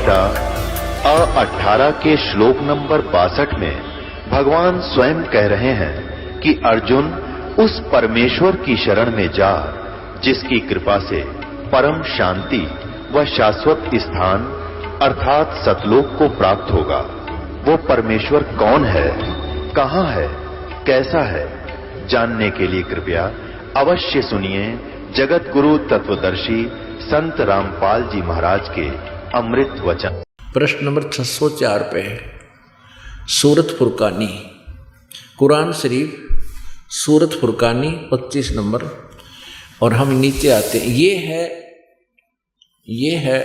गीता अ18 के श्लोक नंबर 62 में भगवान स्वयं कह रहे हैं कि अर्जुन उस परमेश्वर की शरण में जा जिसकी कृपा से परम शांति व शाश्वत स्थान अर्थात सतलोक को प्राप्त होगा। वो परमेश्वर कौन है, कहां है, कैसा है, जानने के लिए कृपया अवश्य सुनिए जगत गुरु तत्वदर्शी संत रामपाल जी महाराज के अमृत वचन। प्रश्न नंबर 604 पे सूरत फुरकानी, कुरान शरीफ सूरत फुरकानी 25 नंबर। और हम नीचे आते हैं, ये है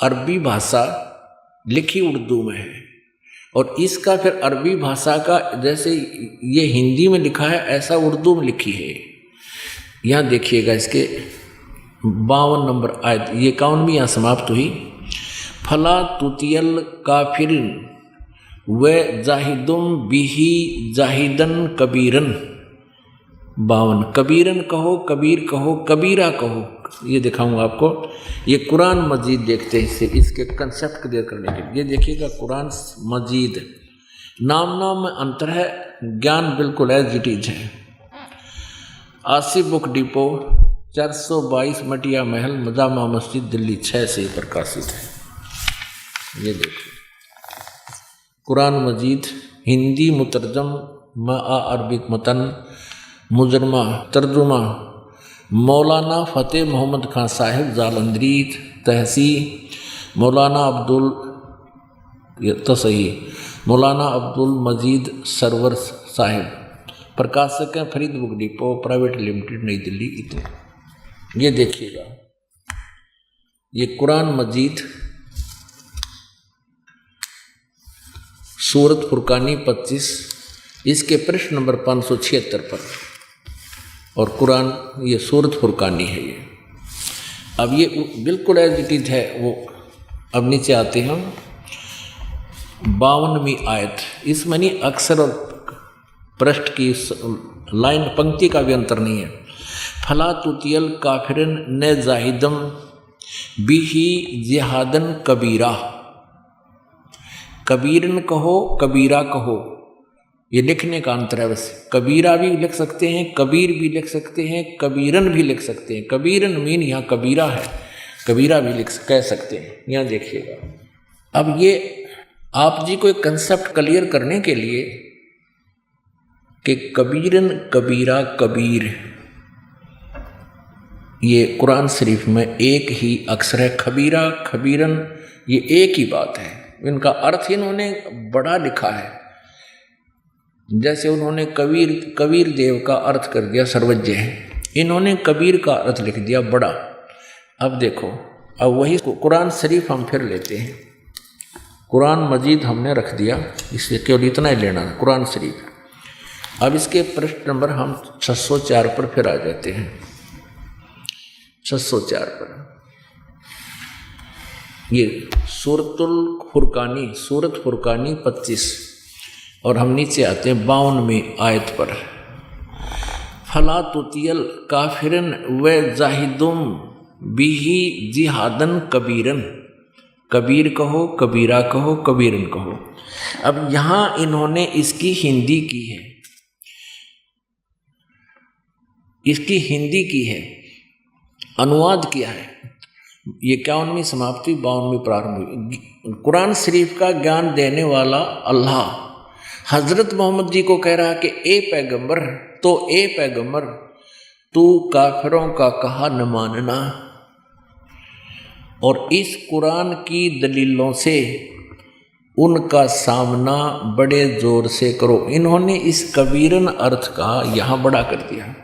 अरबी भाषा लिखी उर्दू में है, और इसका फिर अरबी भाषा का जैसे ये हिंदी में लिखा है ऐसा उर्दू में लिखी है। यहाँ देखिएगा इसके 52 नंबर आयत, ये 51वीं यहाँ समाप्त हुई। फला तुतियल काफिरिन व जाहिदुम बिही जाहिदन कबीरन। 52 कबीरन कहो, कबीर कहो, कबीरा कहो, ये दिखाऊंगा आपको। ये कुरान मजीद देखते हैं, इसके कंसेप्ट क्लियर करने के लिए। ये देखिएगा कुरान मजीद, नाम में अंतर है, ज्ञान बिल्कुल एज इट इज है। आसिफ बुक डिपो 422 मटिया महल मजामा मस्जिद दिल्ली 6 से प्रकाशित है। ये देखिए कुरान मजीद हिंदी मुतरजम मा अरबिक मतन मुजरमा तर्जुमा मौलाना फ़तेह मोहम्मद खान साहिब जालंधरी तहसी मौलाना अब्दुल, ये तो सही, मौलाना अब्दुल मजीद सरवर साहिब, प्रकाशक हैं Farid book depot private limited नई दिल्ली इतने। ये देखिएगा ये कुरान मजीद सूरत फुरकानी 25, इसके प्रश्न नंबर 576 पर, और कुरान ये सूरत फुरकानी है ये। अब ये बिल्कुल एज इट इज है वो। अब नीचे आते हैं 52वीं आयत, इसमें नहीं अक्षर और पृष्ठ की लाइन पंक्ति का भी अंतर नहीं है। फला तुतियल काफिरन न जाहिदम बिही जिहादन कबीरा। कबीरन कहो, कबीरा कहो, ये लिखने का अंतर है। वैसे कबीरा भी लिख सकते हैं, कबीर भी लिख सकते हैं, कबीरन भी लिख सकते हैं। कबीरन मीन यहाँ कबीरा है, कबीरा भी कह सकते हैं। यहाँ देखिएगा अब ये आप जी को एक कंसेप्ट क्लियर करने के लिए कि कबीरन कबीरा कबीर, ये कुरान शरीफ में एक ही अक्षर है। खबीरा खबीरन ये एक ही बात है। इनका अर्थ इन्होंने बड़ा लिखा है, जैसे उन्होंने कबीर देव का अर्थ कर दिया सर्वज्ञ है, इन्होंने कबीर का अर्थ लिख दिया बड़ा। अब देखो, अब वही कुरान शरीफ हम फिर लेते हैं। कुरान मजीद हमने रख दिया, इसलिए केवल इतना ही लेना है कुरान शरीफ। अब इसके प्रश्न नंबर हम 604 पर फिर आ जाते हैं। 604 पर ये सूरत फुरकानी 25, और हम नीचे आते हैं 52वीं आयत पर। फला तुतियल काफिरन व जाहिदुम बिही जिहादन कबीरन। कबीर कहो, कबीरा कहो, कबीरन कहो। अब यहाँ इन्होंने इसकी हिंदी की है, इसकी हिंदी की है, अनुवाद किया है। ये 51वीं समाप्ति 52वीं प्रारंभ हुई। कुरान शरीफ का ज्ञान देने वाला अल्लाह हजरत मोहम्मद जी को कह रहा कि ए पैगंबर, तो ए पैगंबर तू काफिरों का कहा न मानना, और इस कुरान की दलीलों से उनका सामना बड़े जोर से करो। इन्होंने इस कबीरन अर्थ का यहाँ बड़ा कर दिया,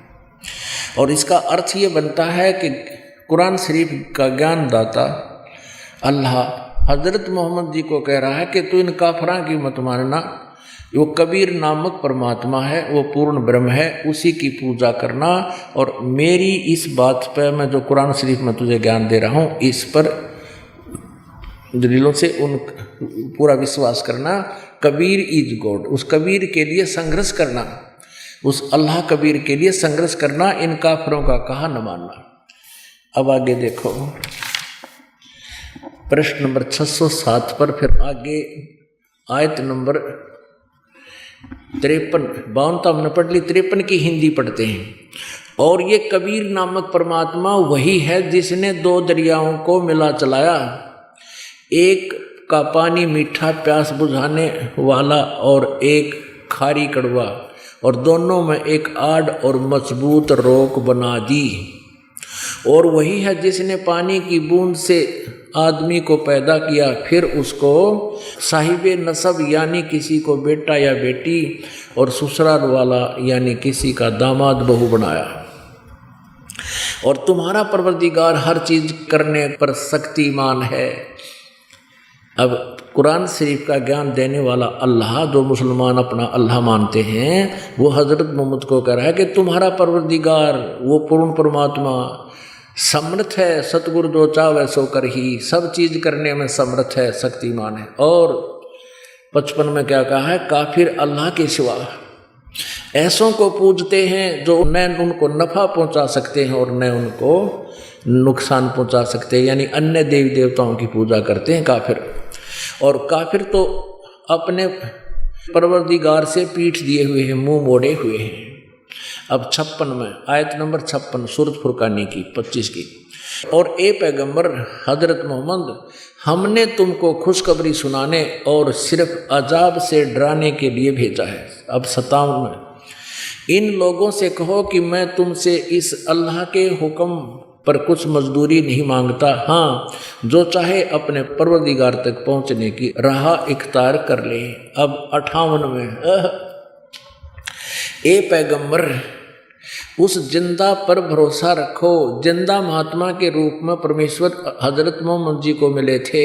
और इसका अर्थ ये बनता है कि कुरान शरीफ का ज्ञान दाता अल्लाह हजरत मोहम्मद जी को कह रहा है कि तू इन काफिरों की मत मानना। वो कबीर नामक परमात्मा है, वो पूर्ण ब्रह्म है, उसी की पूजा करना, और मेरी इस बात पर मैं जो कुरान शरीफ में तुझे ज्ञान दे रहा हूँ इस पर दलीलों से उन पूरा विश्वास करना। कबीर इज गॉड, उस कबीर के लिए संघर्ष करना, उस अल्लाह कबीर के लिए संघर्ष करना, इन काफिरों का कहा न मानना। अब आगे देखो प्रश्न नंबर 607 पर। फिर आगे आयत नंबर 53, 52 तो हमने पढ़ ली, 53 की हिंदी पढ़ते हैं। और ये कबीर नामक परमात्मा वही है जिसने 2 दरियाओं को मिला चलाया, एक का पानी मीठा प्यास बुझाने वाला और एक खारी कड़वा, और दोनों में एक आड़ और मजबूत रोक बना दी। और वही है जिसने पानी की बूंद से आदमी को पैदा किया, फिर उसको साहिबे नसब यानी किसी को बेटा या बेटी, और ससुराल वाला यानी किसी का दामाद बहू बनाया। और तुम्हारा परवरदिगार हर चीज करने पर शक्तिमान है। अब कुरान शरीफ का ज्ञान देने वाला अल्लाह, जो मुसलमान अपना अल्लाह मानते हैं, वो हजरत मोहम्मद को कह रहा है कि तुम्हारा परवरदिगार वो पूर्ण परमात्मा समर्थ है, सतगुरु जो चाहे सो कर ही, सब चीज करने में समर्थ है, शक्तिमान है। और 55 में क्या कहा है, काफिर अल्लाह के सिवा ऐसों को पूजते हैं जो न उनको नफा पहुंचा सकते हैं और न उनको नुकसान पहुंचा सकते हैं, यानी अन्य देवी देवताओं की पूजा करते हैं काफिर। और काफिर तो अपने परवरदिगार से पीठ दिए हुए हैं, मुंह मोड़े हुए हैं। अब 56 में आयत नंबर 56 सूरत फुरकानी की 25 की। और ए पैगंबर हजरत मोहम्मद, हमने तुमको खुशखबरी सुनाने और सिर्फ अजाब से डराने के लिए भेजा है। अब 57 में, इन लोगों से कहो कि मैं तुमसे इस अल्लाह के हुक्म पर कुछ मजदूरी नहीं मांगता, हाँ जो चाहे अपने परवरदिगार तक पहुंचने की राह इख्तियार कर ले। अब 58 में, ए पैगंबर उस जिंदा पर भरोसा रखो, जिंदा महात्मा के रूप में परमेश्वर हजरत मोहम्मद जी को मिले थे।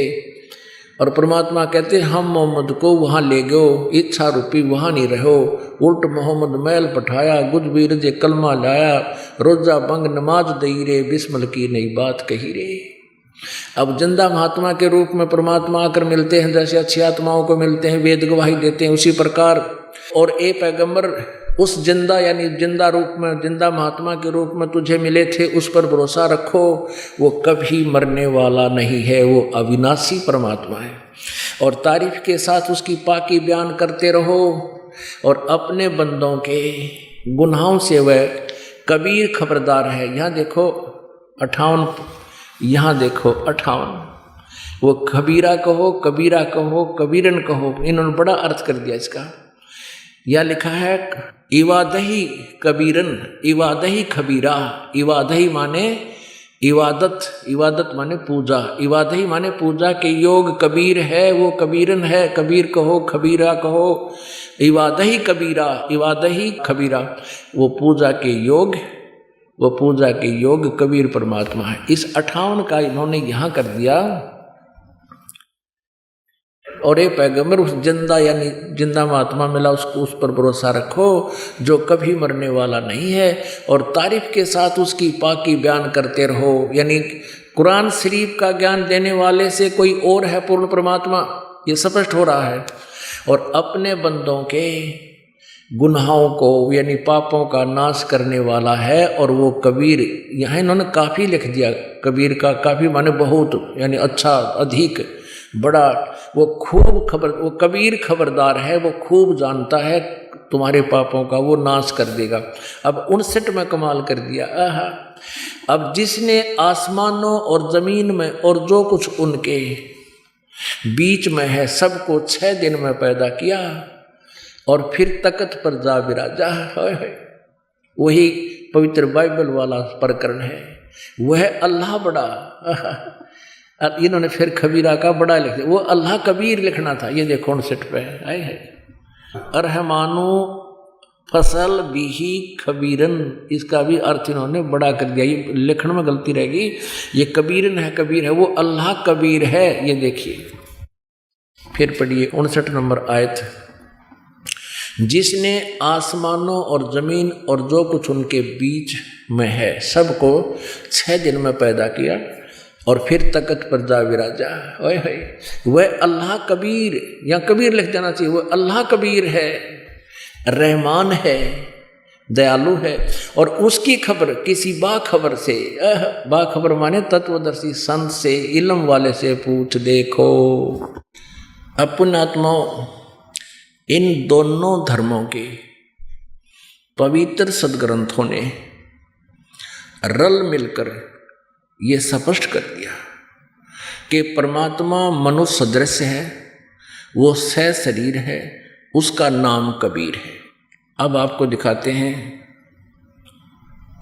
और परमात्मा कहते हम मोहम्मद को वहाँ ले गो, इच्छा रूपी वहाँ नहीं रहो। उल्ट मोहम्मद मैल पठाया, गुज बीरज कलमा लाया, रोजा बंग नमाज दई रे, बिस्मिल की नई बात कही रे। अब जिंदा महात्मा के रूप में परमात्मा आकर मिलते हैं, जैसे अच्छी आत्माओं को मिलते हैं, वेद गवाही देते हैं, उसी प्रकार। और ए पैगंबर उस जिंदा यानी जिंदा रूप में, जिंदा महात्मा के रूप में तुझे मिले थे, उस पर भरोसा रखो। वो कभी मरने वाला नहीं है, वो अविनाशी परमात्मा है। और तारीफ के साथ उसकी पाकी बयान करते रहो। और अपने बंदों के गुनाहों से वह कबीर खबरदार है। यहाँ देखो 58, यहाँ देखो 58, वो कबीरा कहो, कबीरा कहो, कबीरन कहो, इन्होंने बड़ा अर्थ कर दिया इसका। यह लिखा है इवादही कबीरन, इवादही खबीरा। इवादही माने इबादत, इबादत माने पूजा, इबादही माने पूजा के योग कबीर है, वो कबीरन है। कबीर कहो, खबीरा कहो, इबादही कबीरा, इबादही खबीरा, वो पूजा के योग, वो पूजा के योग कबीर परमात्मा है। इस 58 का इन्होंने यहाँ कर दिया। और ये पैगंबर उस जिंदा यानी जिंदा महात्मा मिला, उसको उस पर भरोसा रखो जो कभी मरने वाला नहीं है। और तारीफ के साथ उसकी पाकी बयान करते रहो, यानी कुरान शरीफ का ज्ञान देने वाले से कोई और है पूर्ण परमात्मा, ये स्पष्ट हो रहा है। और अपने बंदों के गुनाहों को यानी पापों का नाश करने वाला है। और वो कबीर, यहाँ इन्होंने काफ़ी लिख दिया, कबीर का काफ़ी माने बहुत, यानी अच्छा, अधिक, बड़ा। वो खूब खबर, वो कबीर खबरदार है, वो खूब जानता है तुम्हारे पापों का, वो नाश कर देगा। अब 59 में कमाल कर दिया। अब जिसने आसमानों और जमीन में और जो कुछ उनके बीच में है सबको 6 दिन में पैदा किया और फिर तख्त पर जा विराजा। वही पवित्र बाइबल वाला प्रकरण है, वह अल्लाह बड़ा। अब इन्होंने फिर खबीरा का बड़ा लिख दिया, वो अल्लाह कबीर लिखना था। ये देखो 59 पे आए है, रहमानो फसल बिही खबीरन, इसका भी अर्थ इन्होंने बड़ा कर दिया। ये लिखने में गलती रहेगी, ये कबीरन है, कबीर है, वो अल्लाह कबीर है। ये देखिए फिर पढ़िए 59 नंबर आयत। जिसने आसमानों और जमीन और जो कुछ उनके बीच में है सबको 6 दिन में पैदा किया और फिर तख्त पर जा विराजा। वह अल्लाह कबीर, या कबीर लिख देना चाहिए, वह अल्लाह कबीर है, रहमान है, दयालु है। और उसकी खबर किसी बाखबर से, बाखबर माने तत्वदर्शी संत से, इल्म वाले से पूछ देखो। अब पुण्यात्माओं, इन दोनों धर्मों के पवित्र सदग्रंथों ने रल मिलकर ये स्पष्ट कर दिया कि परमात्मा मनुष्य सदृश है, वो सह शरीर है, उसका नाम कबीर है। अब आपको दिखाते हैं।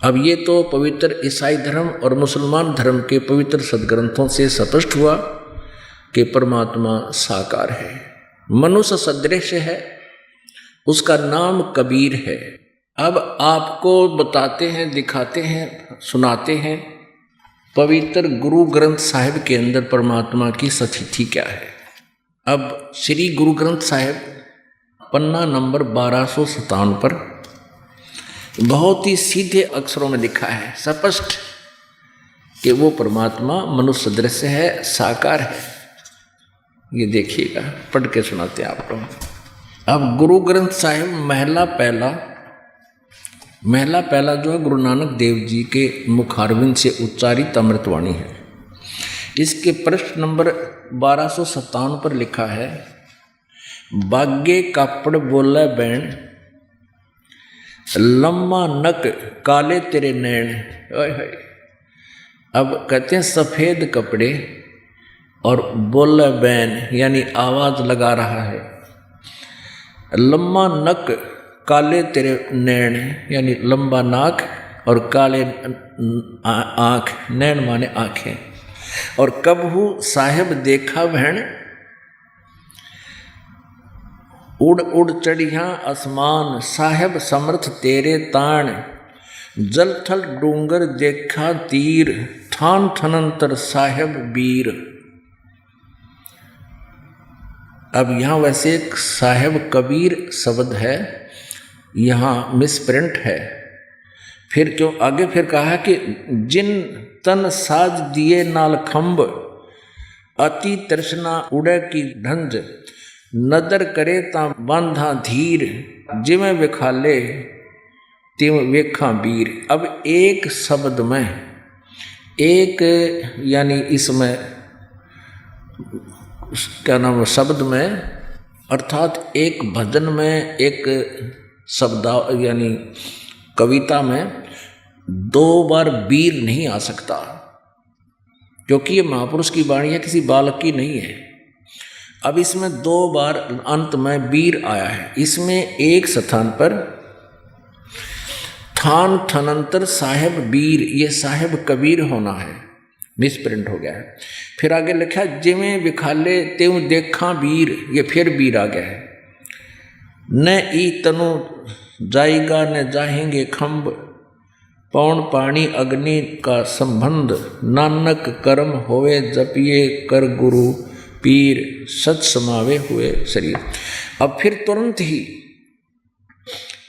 अब ये तो पवित्र ईसाई धर्म और मुसलमान धर्म के पवित्र सदग्रंथों से स्पष्ट हुआ कि परमात्मा साकार है, मनुष्य सदृश है, उसका नाम कबीर है। अब आपको बताते हैं, दिखाते हैं, सुनाते हैं पवित्र गुरु ग्रंथ साहिब के अंदर परमात्मा की स्थिति क्या है। अब श्री गुरु ग्रंथ साहिब पन्ना नंबर 1257 पर बहुत ही सीधे अक्षरों में लिखा है स्पष्ट कि वो परमात्मा मनुष्य सदृश है, साकार है। ये देखिएगा, पढ़ के सुनाते हैं आप लोग। अब गुरु ग्रंथ साहिब महला पहला जो है गुरु नानक देव जी के मुखारविंद से उच्चारित अमृतवाणी है। इसके पृष्ठ नंबर 1257 पर लिखा है, बागे कापड़ बोले बैण, लम्मा नक काले तेरे नैण। अब कहते हैं सफेद कपड़े और बोले बैन यानी आवाज लगा रहा है, लम्मा नक काले तेरे नैण यानी लंबा नाक और काले आँख, नैण माने आँखें। और कबहू साहेब देखा बहन, उड़ उड़ चढ़ियाँ आसमान, साहेब समर्थ तेरे ताण, जल थल डूंगर देखा तीर, ठान ठनंतर साहेब बीर। अब यहाँ वैसे एक साहेब कबीर शब्द है, यहाँ मिसप्रिंट है। फिर क्यों आगे फिर कहा कि जिन तन साज दिए नाल खंब, अति तृष्णा उड़े की ढंज, नदर करे ता बांधा धीर, जिमें विखाले तिम वेखा वीर। अब एक शब्द में, एक यानी इसमें क्या नाम शब्द में, अर्थात एक भजन में, एक शब्द यानी कविता में दो बार वीर नहीं आ सकता, क्योंकि ये महापुरुष की वाणी है, किसी बालक की नहीं है। अब इसमें दो बार अंत में वीर आया है। इसमें एक स्थान पर ठान ठनंतर साहेब वीर, ये साहेब कबीर होना है, मिसप्रिंट हो गया है। फिर आगे लिखा जिमें विखाले त्यों देखा वीर, ये फिर वीर आ गया है। न ई तनु जाएगा न जाएंगे खंब, पौन पानी अग्नि का संबंध, नानक कर्म होवे जपिए कर गुरु पीर, सच समावे हुए शरीर। अब फिर तुरंत ही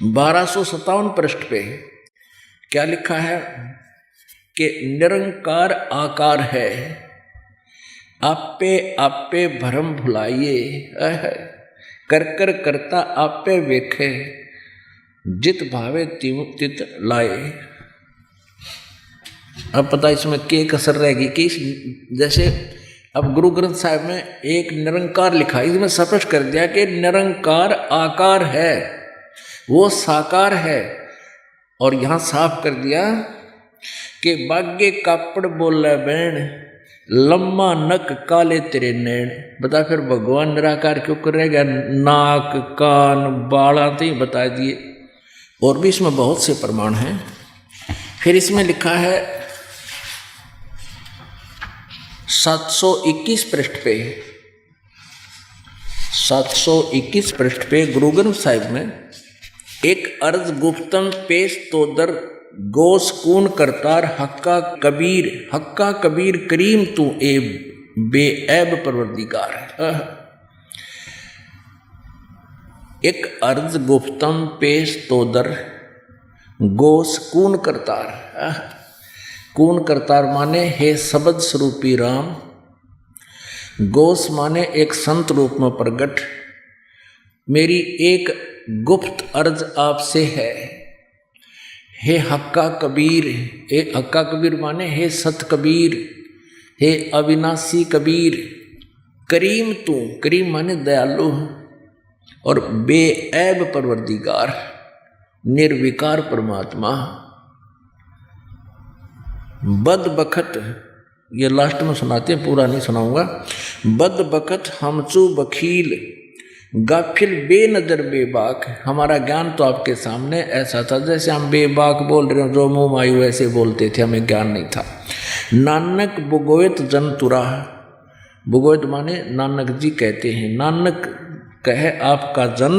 1257 पृष्ठ पे क्या लिखा है कि निरंकार आकार है, आपे आपे भरम भुलाइए, कर कर करता आपे वेखे, जित भावे तित लाए। अब पता इसमें क्या कसर रहेगी कि जैसे अब गुरु ग्रंथ साहिब में एक निरंकार लिखा, इसमें स्पष्ट कर दिया कि निरंकार आकार है, वो साकार है। और यहाँ साफ कर दिया कि बागे कापड़ बोले बैण, लम्मा नक काले तेरे नैण। बता फिर भगवान निराकार क्यों कर रहेगा, नाक कान बाड़ा तो ही बता दिए, और भी इसमें बहुत से प्रमाण हैं। फिर इसमें लिखा है 721 पृष्ठ पे, 721 पृष्ठ पे गुरु ग्रंथ साहिब में एक अर्ज गुप्तम पेश तोदर, गोस कून करतार हक्का कबीर करीम तू ए बेऐब परवरदिगार। एक अर्ज गुप्तम पेश तोदर, गोस कून करतार। कून करतार माने हे शब्द स्वरूपी राम, गोस माने एक संत रूप में प्रगट। मेरी एक गुप्त अर्ज आपसे है हे हक्का कबीर, हे हक्का कबीर माने हे सत कबीर, हे अविनाशी कबीर। करीम तू, करीम माने दयालु, और बेऐब परवरदिगार, निर्विकार परमात्मा। बद बखत, ये लास्ट में सुनाते हैं, पूरा नहीं सुनाऊंगा। बद बखत हमचू बखील, गाफिल बेनजर बेबाक। हमारा ज्ञान तो आपके सामने ऐसा था जैसे हम बेबाक बोल रहे हो, जो मुंह मायू ऐसे बोलते थे, हमें ज्ञान नहीं था। नानक बुगोयत जन तुरा, बुगोयत माने नानक जी कहते हैं, नानक कहे आपका जन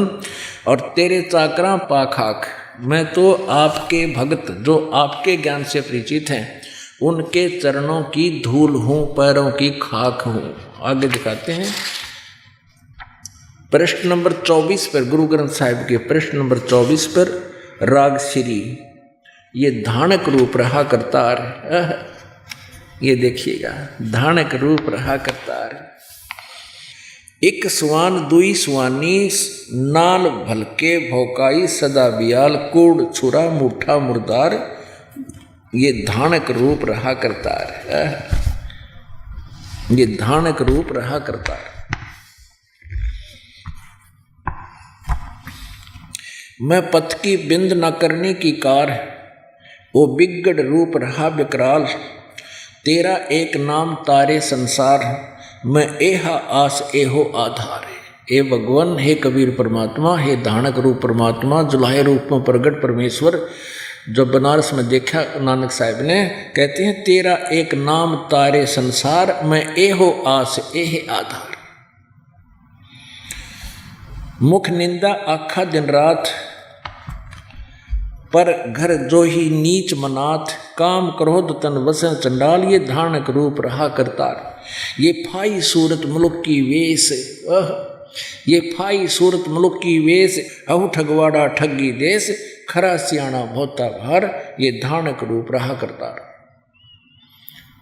और तेरे चाकरा पाखाक। मैं तो आपके भक्त जो आपके ज्ञान से परिचित हैं, उनके चरणों की धूल हूँ, पैरों की खाक हूँ। आगे दिखाते हैं प्रश्न नंबर 24 पर, गुरु ग्रंथ साहिब के प्रश्न नंबर 24 पर, राग श्री, ये धानक रूप रहा करतार। ये देखिएगा, धानक रूप रहा करतार। एक सुवान दुई सुवानी, नाल भलके भौकाई सदा बियाल, कूड़ छुरा मुठा मुर्दार। ये धानक रूप रहा करतार, ये धानक रूप रहा करतार। मैं पथ की बिंद न करने की कार, वो बिगड़ रूप रहा विकराल। तेरा एक नाम तारे संसार, मैं एहा आस एहो आधार। हे भगवान, हे कबीर परमात्मा, हे धानक रूप परमात्मा, जुलाहे रूप में प्रगट परमेश्वर, जो बनारस में देखा नानक साहब ने, कहते हैं तेरा एक नाम तारे संसार, मैं एहो आस एहे आधार। मुख निंदा आखा दिन रात, पर घर जो ही नीच मनाथ। काम क्रोध तन वसन चंडाल, ये धानक रूप रहा करतार। ये फाई सूरत मुल्क की वेश, ये फाई सूरत मुल्क की वेश। अहु ठगवाड़ा ठगी देश, खरा सियाणा भोता भार। ये धानक रूप रहा करतार।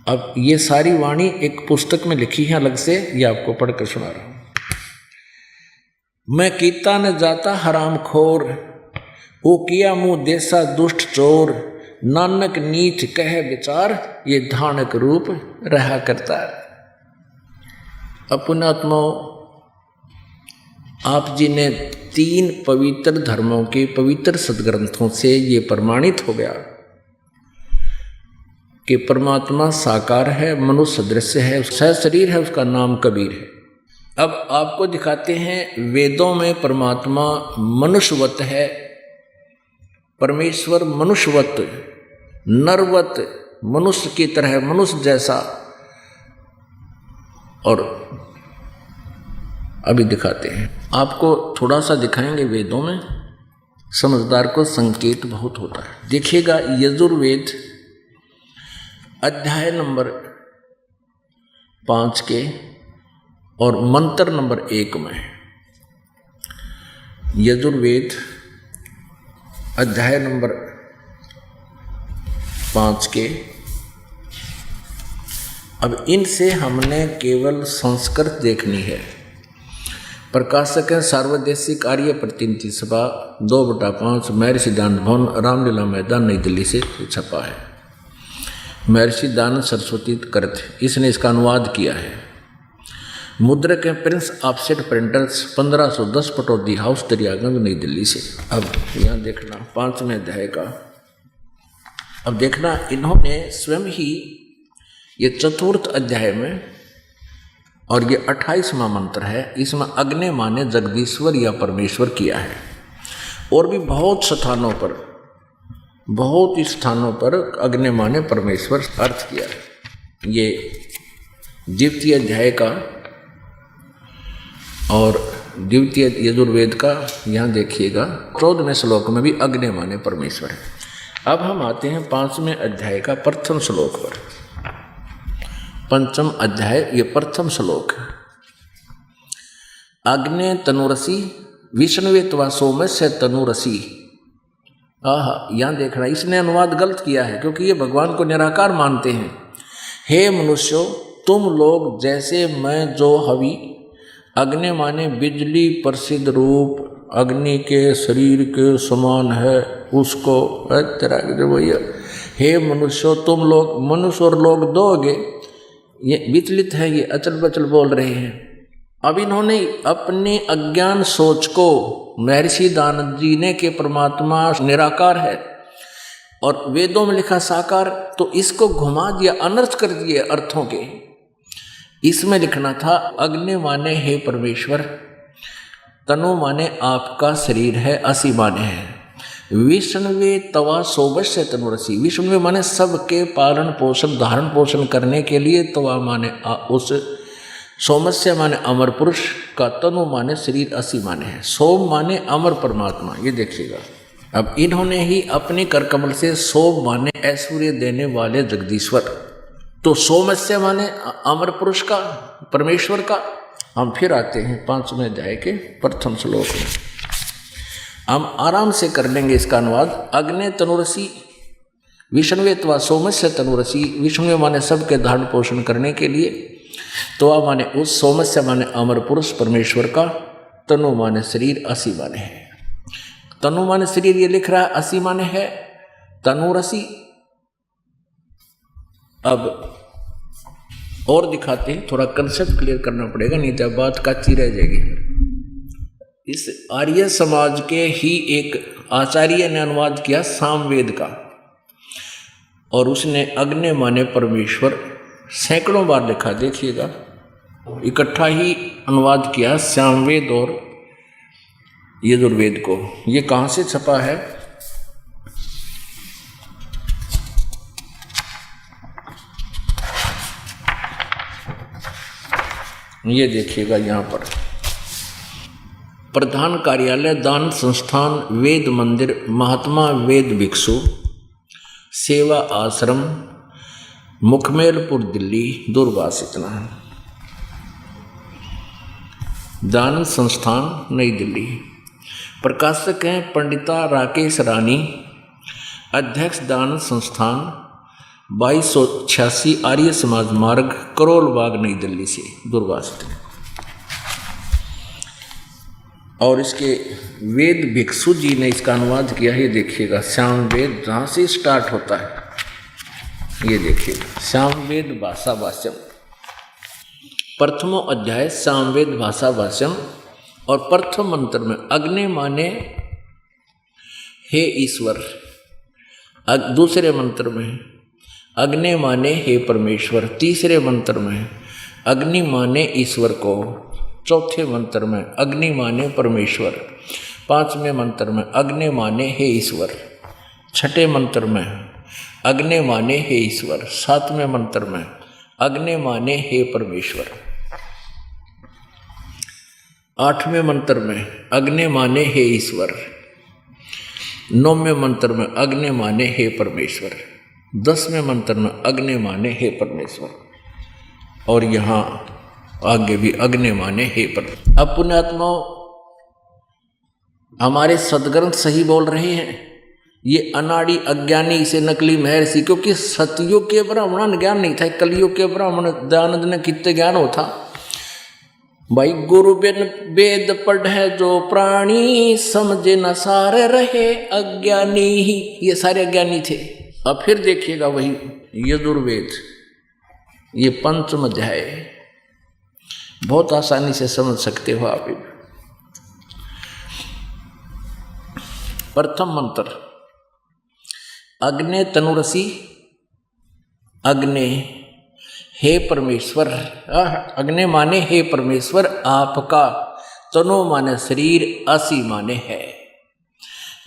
अब ये सारी वाणी एक पुस्तक में लिखी है अलग से, ये आपको पढ़कर सुना रहा हूं। मैं कीता न जाता हराम खोर, वो किया मुँह देसा दुष्ट चोर। नानक नीच कह विचार, ये धानक रूप रहा करतार। अपनात्मा, आप जी ने 3 पवित्र धर्मों के पवित्र सदग्रंथों से ये प्रमाणित हो गया कि परमात्मा साकार है, मनुष्य सदृश है, सहशरीर है, उसका नाम कबीर है। अब आपको दिखाते हैं वेदों में परमात्मा मनुष्यवत है, परमेश्वर मनुष्यवत, नरवत, मनुष्य की तरह, मनुष्य जैसा। और अभी दिखाते हैं आपको, थोड़ा सा दिखाएंगे वेदों में, समझदार को संकेत बहुत होता है। देखिएगा यजुर्वेद अध्याय नंबर 5 के और मंत्र नंबर 1 में, यजुर्वेद अध्याय नंबर 5 के। अब इनसे हमने केवल संस्कृत देखनी है। प्रकाशक है सार्वदेशिक आर्य प्रतिनिधि सभा 2/5 महर्षि दानंद भवन, रामलीला मैदान, नई दिल्ली से छपा है। महर्षि दानंद सरस्वती कृत, इसने इसका अनुवाद किया है। मुद्रक है Prince offset printers, 1510 Pataudi house, Daryaganj, नई दिल्ली से। अब यहाँ देखना 5वें अध्याय का, अब देखना इन्होंने स्वयं ही ये 4th अध्याय में, और ये 28वां मंत्र है, इसमें अग्नि माने जगदीश्वर या परमेश्वर किया है। और भी बहुत स्थानों पर, बहुत स्थानों पर अग्नि माने परमेश्वर अर्थ किया है। ये 2य अध्याय का और 2य यजुर्वेद का, यहाँ देखिएगा 14वें श्लोक में भी अग्नि माने परमेश्वर है। अब हम आते हैं 5वें अध्याय का प्रथम श्लोक पर। 5म अध्याय, ये प्रथम श्लोक है। अग्ने तनुरसी विष्णुवे त्वा सोमस्य तनुरसी। यहाँ देखना, इसने अनुवाद गलत किया है क्योंकि ये भगवान को निराकार मानते हैं। हे मनुष्यों, तुम लोग जैसे मैं जो हवि, अग्नि माने बिजली प्रसिद्ध रूप, अग्नि के शरीर के समान है उसको तेरा भैया हे मनुष्य तुम लोग मनुष्य और लोग दोगे। ये विचलित है, ये अचल बचल बोल रहे हैं। अब इन्होंने अपने अज्ञान सोच को महर्षि दानव जी ने कि परमात्मा निराकार है और वेदों में लिखा साकार, तो इसको घुमा दिया, अनर्थ कर दिए अर्थों के। इसमें लिखना था अग्नि माने हे परमेश्वर, तनु माने आपका शरीर है, असी माने है विष्णुवे तवा सोबस्य तनुरसी। विष्णुवे माने सबके पालन पोषण धारण पोषण करने के लिए, तवा माने उस सोमस्य माने अमर पुरुष का, तनु माने शरीर, असी माने है, सोम माने अमर परमात्मा। ये देखिएगा, अब इन्होंने ही अपने करकमल से सोम माने ऐश्वर्य देने वाले जगदीश्वर, तो सोमस्य माने अमर पुरुष का, परमेश्वर का। हम फिर आते हैं 5वें अध्याय के प्रथम श्लोक में, हम आराम से कर लेंगे इसका अनुवाद। अग्नि तनुरसी विष्णुवे त्वा सोमस्य तनुरसी, विष्णु माने सबके धारण पोषण करने के लिए, त्वा माने उस, सोमस्य माने अमर पुरुष परमेश्वर का, तनु माने शरीर, असी माने है। तनु माने शरीर ये लिख रहा है, असी माने है तनुरसी। अब और दिखाते हैं, थोड़ा कंसेप्ट क्लियर करना पड़ेगा, नहीं तो बात कच्ची रह जाएगी। इस आर्य समाज के ही एक आचार्य ने अनुवाद किया सामवेद का, और उसने अग्नि माने परमेश्वर सैकड़ों बार लिखा, देखिएगा इकट्ठा ही अनुवाद किया सामवेद और यजुर्वेद को। ये कहाँ से छपा है? ये देखिएगा यहाँ पर, प्रधान कार्यालय दान संस्थान वेद मंदिर महात्मा वेद भिक्षु सेवा आश्रम मुखमेलपुर दिल्ली दूरभाष इतना है। दान संस्थान नई दिल्ली। प्रकाशक हैं पंडिता राकेश रानी, अध्यक्ष दान संस्थान 2286 आर्य समाज मार्ग करोल बाग नई दिल्ली से दूरभाष। और इसके वेद भिक्षु जी ने इसका अनुवाद किया है, ये देखिएगा श्याम वेद जहाँ से स्टार्ट होता है, ये देखिएगा श्याम वेद भाषा भाष्यम, प्रथमो अध्याय श्याम वेद भाषा भाष्यम। और प्रथम मंत्र में अग्नि माने हे ईश्वर, दूसरे मंत्र में अग्नि माने हे परमेश्वर, तीसरे मंत्र में अग्नि माने ईश्वर को, चौथे मंत्र में अग्नि माने परमेश्वर, पांचवें मंत्र में अग्नि माने हे ईश्वर, छठे मंत्र में अग्नि माने हे ईश्वर, सातवें मंत्र में अग्नि माने हे परमेश्वर, आठवें मंत्र में अग्नि माने हे ईश्वर, नौवें मंत्र में अग्नि माने हे परमेश्वर, 10वें मंत्र में अग्नि माने हे परमेश्वर, और यहाँ आगे भी अग्नि माने हे परमेश्वर। अब पुण्यात्माओं, हमारे सदग्रंथ सही बोल रहे हैं, ये अनाड़ी अज्ञानी से नकली महर्षि, क्योंकि सतयुग के ब्राह्मण ज्ञान नहीं था, कलयुग के ब्राह्मण दयानंद ने कितने ज्ञान होता भाई। गुरु बिन वेद पढ़े जो प्राणी, समझे न सारे रहे अज्ञानी ही, ये सारे अज्ञानी थे। अब फिर देखिएगा वही यजुर्वेद, ये पंचम अध्याय, बहुत आसानी से समझ सकते हो आप। प्रथम मंत्र अग्नि तनुरसी, अग्नि हे परमेश्वर, अग्नि माने हे परमेश्वर आपका, तनु माने शरीर, असी माने है।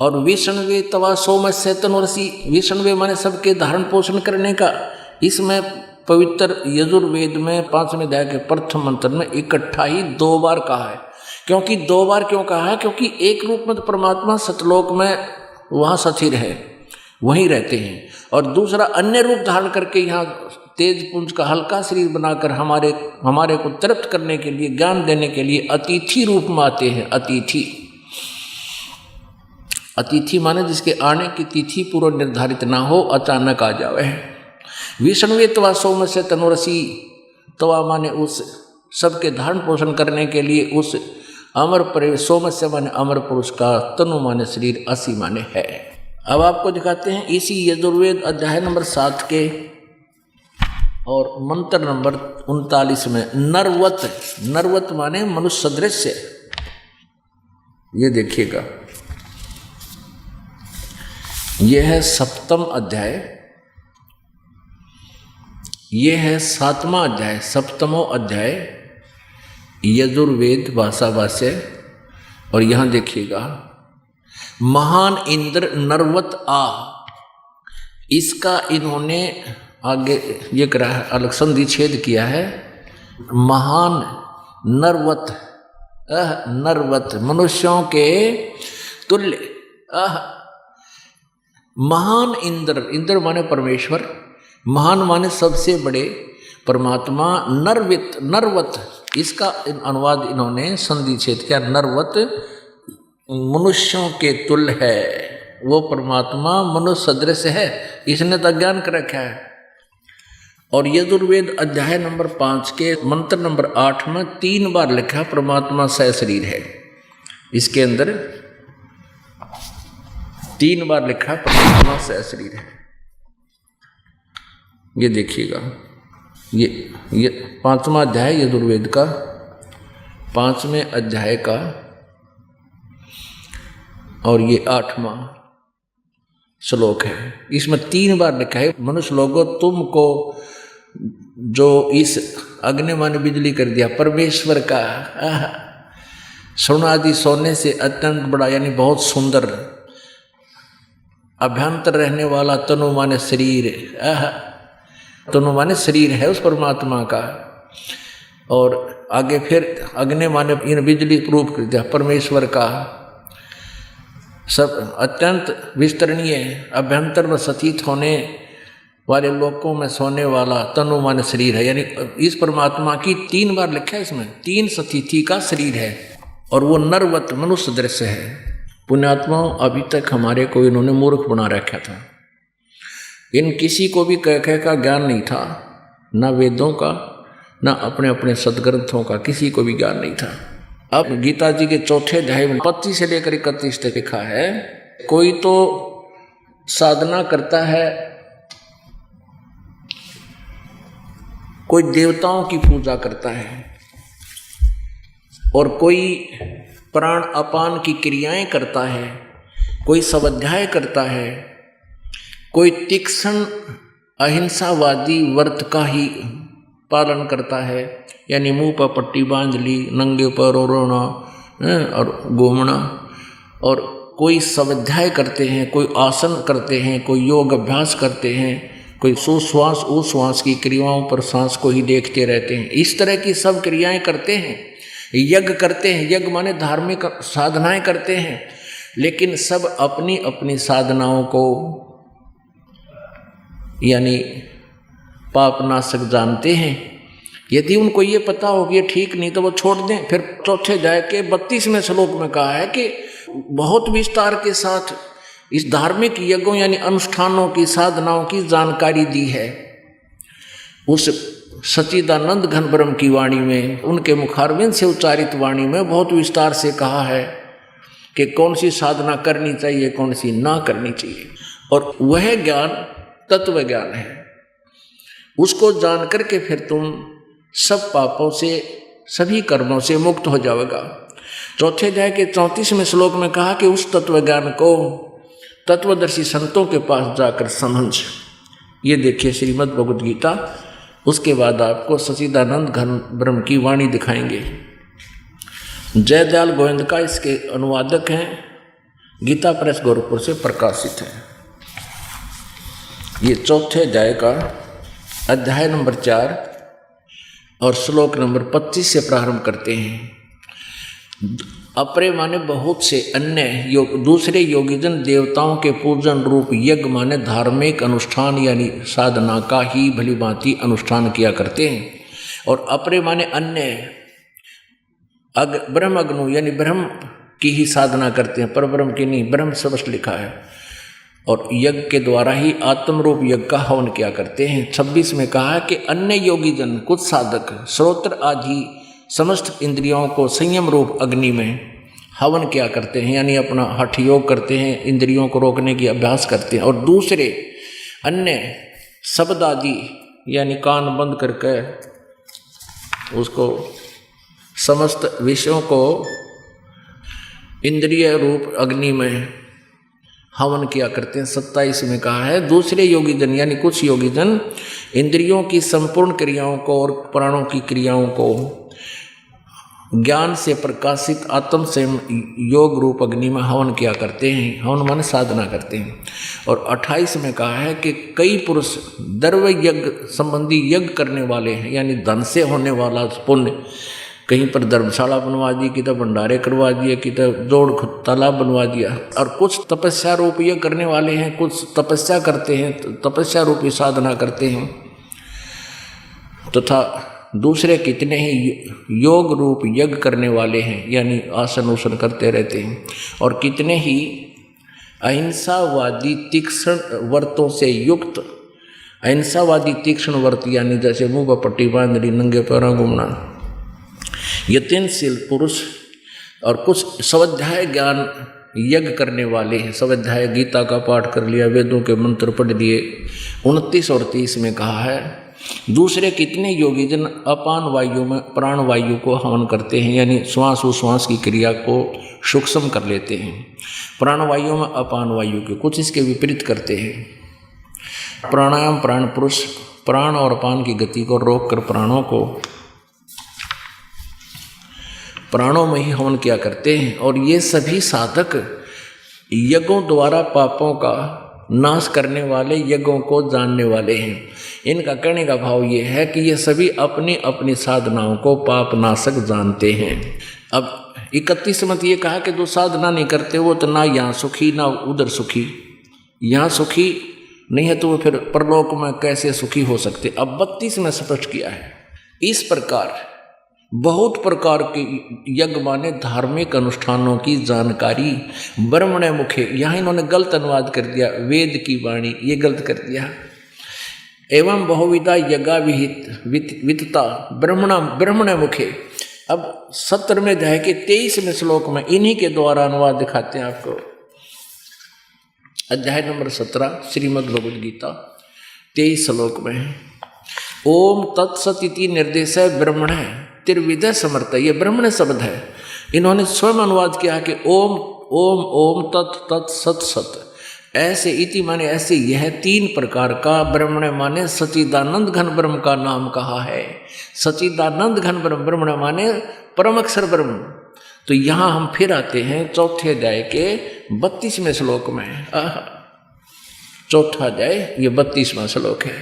और विष्णुवे तवा सोमस्य तनुरसी, विष्णुवे माने सबके धारण पोषण करने का। इसमें पवित्र यजुर्वेद में 5वें अध्याय के प्रथम मंत्र में इकट्ठा ही 2 बार कहा है। क्योंकि 2 बार क्यों कहा है? क्योंकि एक रूप में तो परमात्मा सतलोक में वहाँ स्थिर है, वहीं रहते हैं, और दूसरा अन्य रूप धारण करके यहाँ तेज पुंज का हल्का शरीर बनाकर हमारे को तृप्त करने के लिए, ज्ञान देने के लिए अतिथि रूप में आते हैं। अतिथि माने जिसके आने की तिथि पूर्व निर्धारित ना हो, अचानक आ जावे। विष्णुवे तवा सोमस्य तनुरसी, तवा माने उस सबके धारण पोषण करने के लिए, उस अमर परे सोमस्य माने अमर पुरुष का, तनु माने शरीर, असी माने है। अब आपको दिखाते हैं इसी यजुर्वेद अध्याय नंबर 7 के और मंत्र नंबर 39 में नरवत। नरवत माने मनुष्य सदृश। ये देखिएगा, यह है 7वां अध्याय, यह है 7वां अध्याय, 7वां अध्याय यजुर्वेद भाषा भाष्य। और यहां देखिएगा, महान इंद्र नरवत आ, इसका इन्होंने आगे ये करा है, अलग संधि छेद किया है। महान नरवत, नरवत मनुष्यों के तुल्य, महान इंद्र, इंद्र माने परमेश्वर, महान माने सबसे बड़े परमात्मा, नरवित नरवत, इसका अनुवाद इन्होंने संधि छेद किया, नरवत मनुष्यों के तुल्य है, वो परमात्मा मनुष्य सदृश है, इसने तो ज्ञान कर रखा है। और यजुर्वेद अध्याय नंबर 5 के मंत्र नंबर 8 में 3 बार लिखा परमात्मा सहशरीर है। इसके अंदर 3 बार लिखा परमात्मा सहशरीर है। ये देखिएगा, ये 5वां अध्याय यजुर्वेद का 5वें अध्याय का, और ये 8वां श्लोक है। इसमें 3 बार लिखा है, मनुष्य लोगों तुमको जो इस अग्नि माने बिजली कर दिया परमेश्वर का, सोनादि सोने से अत्यंत बड़ा यानी बहुत सुंदर, अभ्यंतर रहने वाला, तनु माने शरीर, तनु माने शरीर है उस परमात्मा का। और आगे फिर अग्नि माने इन बिजली रूप कर दिया परमेश्वर का, सब अत्यंत विस्तरणीय, अभ्यंतर में सतीत होने वाले लोकों में सोने वाला, तनु माने शरीर है। यानी इस परमात्मा की 3 बार लिखा है, इसमें 3 सतीथि का शरीर है, और वो नरवत मनुष्य दृश्य है। पुण्यात्माओं, अभी तक हमारे को इन्होंने मूर्ख बना रखा था। इन किसी को भी कह का ज्ञान नहीं था, न वेदों का, न अपने अपने सदग्रंथों का, किसी को भी ज्ञान नहीं था। अब गीता जी के 4 अध्याय में 25 से लेकर 31 तक लिखा है, कोई तो साधना करता है, कोई देवताओं की पूजा करता है, और कोई प्राण अपान की क्रियाएं करता है, कोई स्वाध्याय करता है, कोई तीक्ष्ण अहिंसावादी व्रत का ही पालन करता है, यानी मुंह पर पट्टी बांध ली, नंगे पर रोना और घूमना, और कोई स्वाध्याय करते हैं, कोई आसन करते हैं, कोई योग अभ्यास करते हैं, कोई सुश्वास उश्वास की क्रियाओं पर सांस को ही देखते रहते हैं। इस तरह की सब क्रियाएं करते हैं, यज्ञ करते हैं, यज्ञ माने धार्मिक साधनाएं करते हैं, लेकिन सब अपनी अपनी साधनाओं को यानी पापनाशक जानते हैं। यदि उनको ये पता हो कि ये ठीक नहीं तो वो छोड़ दें। फिर 4 अध्याय के 32वें श्लोक में कहा है कि बहुत विस्तार के साथ इस धार्मिक यज्ञों यानी अनुष्ठानों की साधनाओं की जानकारी दी है। उस सच्चिदानंद घन ब्रह्म की वाणी में, उनके मुखारविंद से उच्चारित वाणी में बहुत विस्तार से कहा है कि कौन सी साधना करनी चाहिए, कौन सी ना करनी चाहिए। और वह ज्ञान तत्व ज्ञान है, उसको जान करके फिर तुम सब पापों से, सभी कर्मों से मुक्त हो जाओगा। 4 अध्याय के 34वें श्लोक में कहा कि उस तत्व ज्ञान को तत्वदर्शी संतों के पास जाकर समझ। ये देखिए श्रीमद् भगवद गीता। उसके बाद आपको सच्चिदानंद घन ब्रह्म की वाणी दिखाएंगे। जयदयाल गोविंद का इसके अनुवादक हैं, गीता प्रेस गोरखपुर से प्रकाशित है। ये 4 अध्याय का अध्याय नंबर 4 और श्लोक नंबर 25 से प्रारंभ करते हैं। अपरे माने बहुत से अन्य दूसरे योगीजन देवताओं के पूजन रूप यज्ञ माने धार्मिक अनुष्ठान यानी साधना का ही भली भांति अनुष्ठान किया करते हैं। और अपरे माने अन्य ब्रह्म अग्नु यानी ब्रह्म की ही साधना करते हैं, पर ब्रह्म की नहीं, ब्रह्म स्पष्ट लिखा है। और यज्ञ के द्वारा ही आत्म रूप यज्ञ का हवन किया करते हैं। 26 में कहा कि अन्य योगीजन कुछ साधक श्रोत्र आदि समस्त इंद्रियों को संयम रूप अग्नि में हवन क्या करते हैं, यानी अपना हठ योग करते हैं, इंद्रियों को रोकने की अभ्यास करते हैं। और दूसरे अन्य शब्द आदि यानी कान बंद करके उसको समस्त विषयों को इंद्रिय रूप अग्नि में हवन किया करते हैं। 27 में कहा है दूसरे योगी जन यानी कुछ योगी जन इंद्रियों की संपूर्ण क्रियाओं को और प्राणों की क्रियाओं को ज्ञान से प्रकाशित आत्म से योग रूप अग्नि में हवन किया करते हैं। हवन माने साधना करते हैं। और 28 में कहा है कि कई पुरुष द्रव्य यज्ञ संबंधी यज्ञ करने वाले हैं, यानी धन से होने वाला पुण्य, कहीं पर धर्मशाला बनवा दी, कि तो भंडारे करवा दिए, कि तो जोड़ तालाब बनवा दिया। और कुछ तपस्या रूप यज्ञ करने वाले हैं, कुछ तपस्या करते हैं, तपस्या रूपी साधना करते हैं, तथा दूसरे कितने ही योग रूप यज्ञ करने वाले हैं, यानी आसन उसन करते रहते हैं। और कितने ही अहिंसावादी तीक्ष्ण व्रतों से युक्त, अहिंसावादी तीक्ष्ण व्रत यानी जैसे मुंह पर पट्टी बांधनी, नंगे पैरों घूमना, यत्नशील पुरुष और कुछ स्वाध्याय ज्ञान यज्ञ करने वाले हैं। स्वाध्याय गीता का पाठ कर लिया, वेदों के मंत्र पढ़ लिए। 29 और 30 में कहा है दूसरे कितने योगी जन अपान वायु में प्राण वायु को हवन करते हैं, यानी श्वास उश्वास की क्रिया को सूक्ष्म कर लेते हैं। प्राण वायु में अपान वायु के कुछ इसके विपरीत करते हैं। प्राणायाम प्राण पुरुष प्राण और अपान की गति को रोककर प्राणों में ही हवन किया करते हैं। और ये सभी साधक यज्ञों द्वारा पापों का नाश करने वाले, यज्ञों को जानने वाले हैं। इनका कहने का भाव ये है कि ये सभी अपनी अपनी साधनाओं को पाप नाशक जानते हैं। अब 31 मत ये कहा कि जो साधना नहीं करते वो तो ना यहाँ सुखी ना उधर सुखी, यहाँ सुखी नहीं है तो वो फिर परलोक में कैसे सुखी हो सकते। अब 32 में स्पष्ट किया है इस प्रकार बहुत प्रकार के यज्ञ माने धार्मिक अनुष्ठानों की जानकारी ब्रह्मणे मुखे, यहाँ इन्होंने गलत अनुवाद कर दिया, वेद की वाणी, ये गलत कर दिया। एवं बहुविधा यज्ञा वितता ब्रह्मणे मुखे। अब 70 में जाए कि 23वें श्लोक में इन्हीं के द्वारा अनुवाद दिखाते हैं आपको। अध्याय नंबर 17 श्रीमद् भगवद गीता 23 श्लोक में ओम तत्सत इति निर्देश ब्रह्मण त्रिविध समर्थ, ये ब्रह्मण शब्द है। इन्होंने स्वयं अनुवाद किया कि ओम ओम ओम तत् तत् सत सत, ऐसे इति माने ऐसे, यह 3 प्रकार का ब्रह्मण माने सच्चिदानंद घन ब्रह्म का नाम कहा है। सच्चिदानंद घन ब्रह्म, ब्रह्मण माने परम अक्षर ब्रह्म। तो यहाँ हम फिर आते हैं चौथे अध्याय के 32वें श्लोक में। चौथा अध्याय ये 32वां श्लोक है।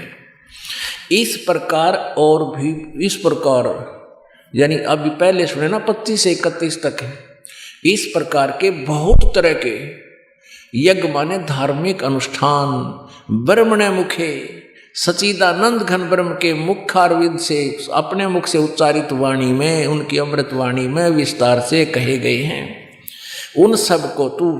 इस प्रकार और भी इस प्रकार, यानी अभी पहले सुने ना 25 से 31 तक है। इस प्रकार के बहुत तरह के यज्ञ माने धार्मिक अनुष्ठान ब्रह्मणे मुखे सच्चिदानंद घन ब्रह्म के मुखारविंद से, अपने मुख से उच्चारित वाणी में, उनकी अमृत वाणी में विस्तार से कहे गए हैं। उन सब को तू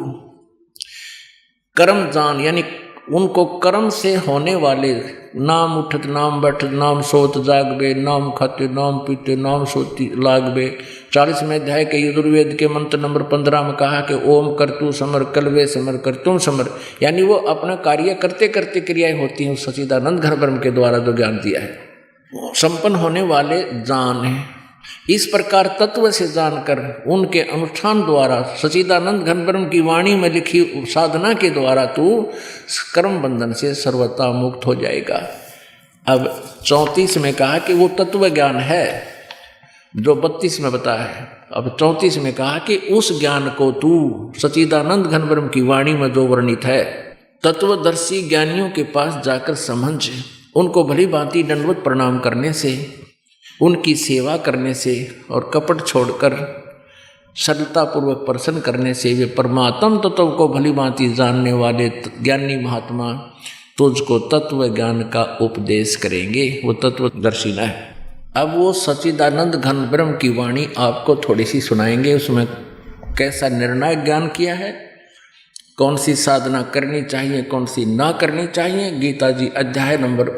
कर्म जान, यानी उनको कर्म से होने वाले नाम उठत नाम बैठत नाम सोत जागबे, नाम खाते नाम पीते नाम सोती लागबे। 40वें अध्याय के यजुर्वेद के मंत्र नंबर 15 में कहा कि ओम कर तू समर कलवे समर कर तुम समर, यानी वो अपना कार्य करते करते क्रियाएं होती हैं। सच्चिदानंद घन ब्रह्म के द्वारा जो ज्ञान दिया है संपन्न होने वाले जान है। इस प्रकार तत्व से जानकर उनके अनुष्ठान द्वारा सच्चिदानंद घन ब्रह्म की वाणी में लिखी साधना के द्वारा तू कर्म बंधन से सर्वथा मुक्त हो जाएगा। अब 34 में कहा कि वो तत्व ज्ञान है जो 32 में बताया है। अब 34 में कहा कि उस ज्ञान को तू सच्चिदानंद घन ब्रह्म की वाणी में जो वर्णित है तत्वदर्शी ज्ञानियों के पास जाकर समझ, उनको भली भांति दंडवत प्रणाम करने से, उनकी सेवा करने से और कपट छोड़कर सरलतापूर्वक प्रसन्न करने से वे परमात्म तत्व को भली भांति जानने वाले ज्ञानी महात्मा तुझको तत्व ज्ञान का उपदेश करेंगे। वो तत्वदर्शी है। अब वो सच्चिदानंद घन ब्रह्म की वाणी आपको थोड़ी सी सुनाएंगे। उसमें कैसा निर्णायक ज्ञान किया है, कौन सी साधना करनी चाहिए, कौन सी ना करनी चाहिए। गीता जी अध्याय नंबर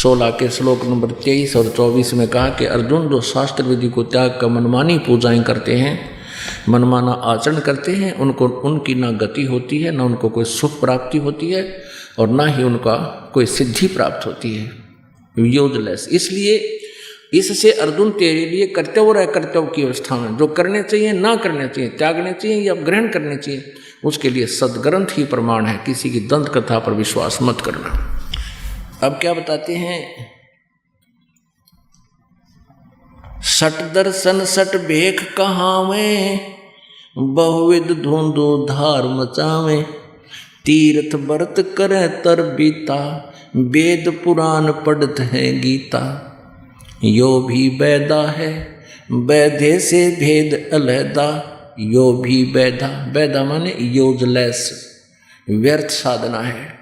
16 के श्लोक नंबर 23 और 24 में कहा कि अर्जुन जो शास्त्र विधि को त्याग कर मनमानी पूजाएं करते हैं, मनमाना आचरण करते हैं, उनको उनकी ना गति होती है, ना उनको कोई सुख प्राप्ति होती है और ना ही उनका कोई सिद्धि प्राप्त होती है, यूजलेस। इसलिए इससे अर्जुन तेरे लिए कर्तव्य और अकर्तव्य की अवस्था में जो करने चाहिए ना करने चाहिए, त्यागने चाहिए या ग्रहण करने चाहिए, उसके लिए सदग्रंथ ही प्रमाण है। किसी की दंत कथा पर विश्वास मत करना। अब क्या बताते हैं, सट दर्शन सट भेख कहावे, बहुविध धुंधु धार मचावे, तीर्थ व्रत करे तर बीता, वेद पुराण पढ़त है गीता, यो भी वैदा है वैधे से भेद अलहदा, यो भी वैधा, वैधा माने यूजलेस, व्यर्थ साधना है।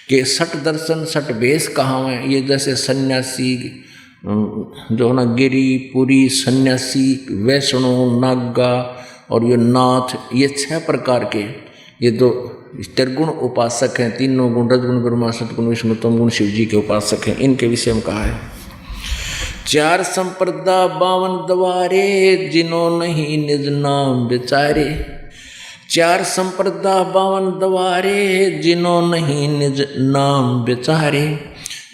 कि सट दर्शन सट भेष कहाँ है, ये जैसे सन्यासी जो ना गिरी पुरी सन्यासी, वैष्णव, नागा और ये नाथ, ये 6 प्रकार के ये दो त्रिगुण उपासक हैं। तीनों गुण रजगुण ब्रह्मा सतगुण विष्णु तम गुण शिव जी के उपासक हैं। इनके विषय में कहा है 4 संप्रदा 52 द्वारे, जिन्हों नहीं निज नाम विचारे। 4 संप्रदा 52 द्वारे, जिन्हों नहीं निज नाम विचारे।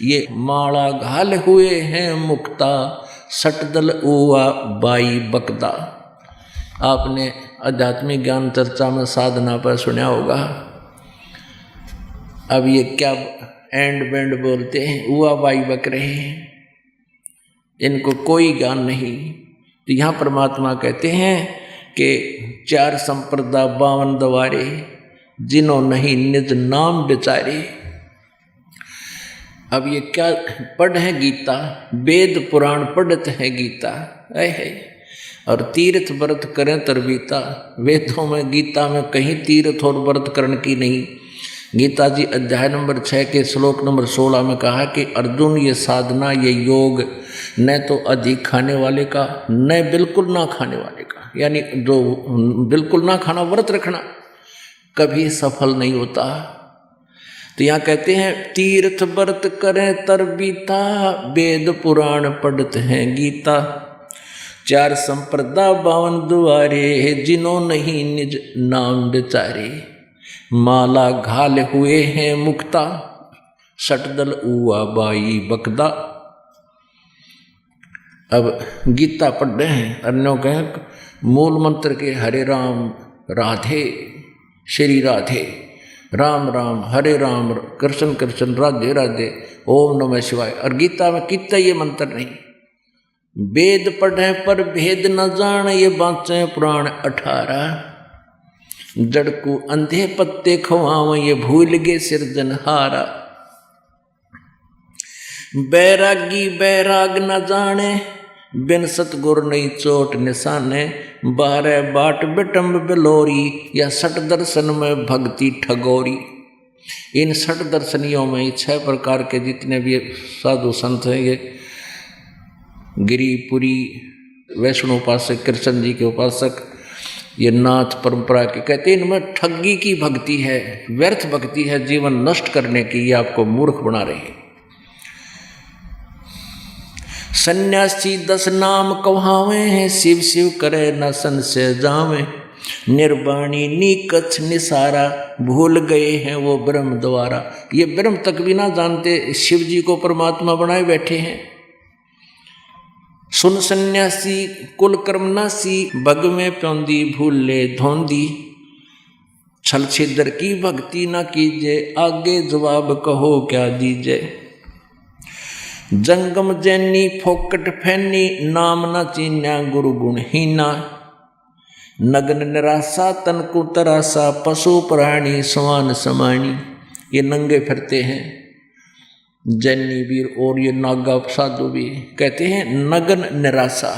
ये माला घाल हुए हैं मुक्ता, सटदल उआ बाई बकदा। आपने आध्यात्मिक ज्ञान चर्चा में साधना पर सुना होगा। अब ये क्या एंड बैंड बोलते हैं, उआ बाई बक रहे हैं, इनको कोई ज्ञान नहीं। तो यहाँ परमात्मा कहते हैं कि 4 संप्रदा 52 द्वारे, जिन्हों नहीं निज नाम विचारे। अब ये क्या पढ़ है गीता, वेद पुराण पढ़त है गीता है, और तीर्थ व्रत करें तरबीता। वेदों में गीता में कहीं तीर्थ और व्रत करण की नहीं। गीता जी अध्याय नंबर 6 के श्लोक नंबर 16 में कहा कि अर्जुन ये साधना, ये योग न तो अधिक खाने वाले का, न बिल्कुल ना खाने वाले का, यानी जो बिल्कुल ना खाना व्रत रखना कभी सफल नहीं होता। तो यहाँ कहते हैं तीर्थ व्रत करें तरबीता, वेद पुराण पढ़त हैं गीता। 4 संप्रदा 52 द्वारे, जिन्हों नहीं निज नाम विचारे। माला घाल हुए हैं मुक्ता, सटदल उआ बाई बकदा। अब गीता पढ़ रहे हैं, अन्यों कहें मूल मंत्र के हरे राम राधे श्री राधे, राम राम हरे राम कृष्ण कृष्ण राधे राधे, ओम नमः शिवाय। और गीता में कितना ये मंत्र नहीं। वेद पढ़े पर भेद न जान, ये बाँचे पुराण 18। जड़ को अंधे पत्ते खवाव, ये भूल गे सिरजनहारा। बैरागी बैराग न जाने, बिन सतगुर नहीं चोट निशाने। 12 बाट बिटम्ब बिलोरी, या 6 दर्शन में भक्ति ठगोरी। इन 6 दर्शनियों में 6 प्रकार के जितने भी साधु संत हैं, ये गिरिपुरी वैष्णव उपासक, कृष्ण जी के उपासक, ये नाथ परंपरा के, कहते हैं इनमें ठगी की भक्ति है, व्यर्थ भक्ति है, जीवन नष्ट करने की, ये आपको मूर्ख बना रही है। सन्यासी 10 नाम कहावे हैं, शिव शिव करे न संशय जावे। निर्वाणी नीकछ निसारा, भूल गए हैं वो ब्रह्म द्वारा। ये ब्रह्म तक भी ना जानते, शिव जी को परमात्मा बनाए बैठे हैं। सुन सन्यासी कुल कर्मनासी, बग में प्योंदी भूले धोंदी। छल छिद्र की भक्ति न कीजे, आगे जवाब कहो क्या दीजे। जंगम जैनी फोकट फैनी, नाम न चीन्या गुरु गुण हीना। नग्न निराशा तन को तरासा, पशु प्राणी समान समानी। ये नंगे फिरते हैं जैनी वीर और ये नागा साधु भी, कहते हैं नग्न निराशा,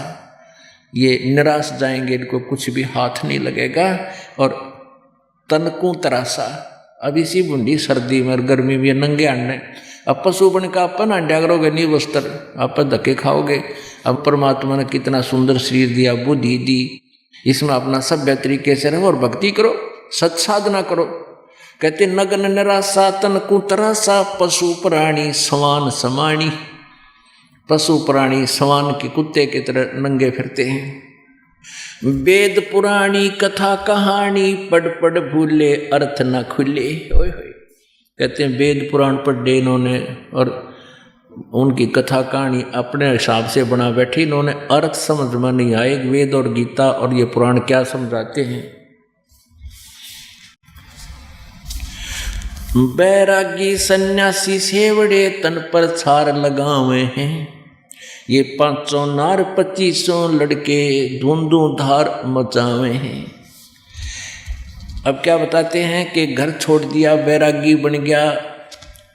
ये निराश जाएंगे, इनको कुछ भी हाथ नहीं लगेगा। और तनकू तरासा, अब इसी बूंदी सर्दी में और गर्मी में नंगे अंडे। अब पशु बन का अपन अंडा करोगे नहीं वस्त्र, आप धक्के खाओगे। अब परमात्मा ने कितना सुंदर शरीर दिया, बुद्धि दी, इसमें अपना सभ्य तरीके से रहो और भक्ति करो, सत साधना करो। कहते नगन निराशा तन कुतरासा पशु प्राणी समान समानी। पशु प्राणी समान के कुत्ते की तरह नंगे फिरते हैं। वेद पुराणी कथा कहानी पढ़ पढ़ भूले अर्थ न खुले। ओए होए, कहते हैं वेद पुराण पढ़े इन्होंने और उनकी कथा कहानी अपने हिसाब से बना बैठी, इन्होंने अर्थ समझ में नहीं आए वेद और गीता और ये पुराण क्या समझाते हैं। बैरागी सन्यासी सेवड़े तन पर छार लगावे हैं। ये 500 नार 2500 लड़के धुंधु धार मचावे हैं। अब क्या बताते हैं कि घर छोड़ दिया, बैरागी बन गया,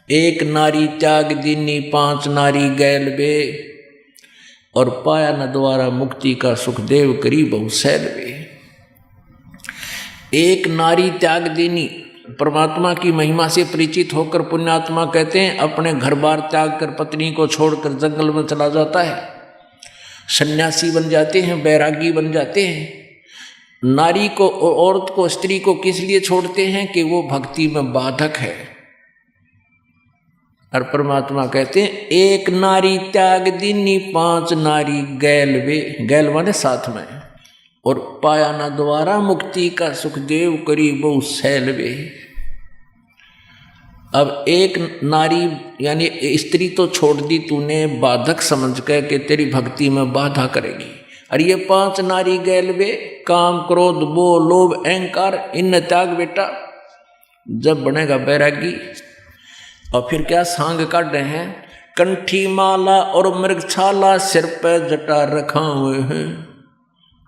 एक नारी त्याग दीनी 5 नारी गैल बे, और पाया न द्वारा मुक्ति का सुखदेव करी बहु सैल बे। एक नारी त्याग दीनी, परमात्मा की महिमा से परिचित होकर पुण्यात्मा कहते हैं अपने घर बार त्याग कर पत्नी को छोड़कर जंगल में चला जाता है, सन्यासी बन जाते हैं, बैरागी बन जाते हैं। नारी को, औरत को, स्त्री को किस लिए छोड़ते हैं कि वो भक्ति में बाधक है। और परमात्मा कहते हैं एक नारी त्याग दीनी 5 नारी गैल वे, गैल माने साथ में, और पाया न द्वारा मुक्ति का सुखदेव करी बहु सैल वे। अब एक नारी यानी स्त्री तो छोड़ दी तूने बाधक समझ कर कि तेरी भक्ति में बाधा करेगी, और ये 5 नारी गैल वे, काम क्रोध मोह लोभ अहंकार, इन त्याग बेटा। जब बनेगा बैरागी, और फिर क्या सांग काट रहे हैं, कंठी माला और मृगछाला सिर पर जटा रखा हुए हैं।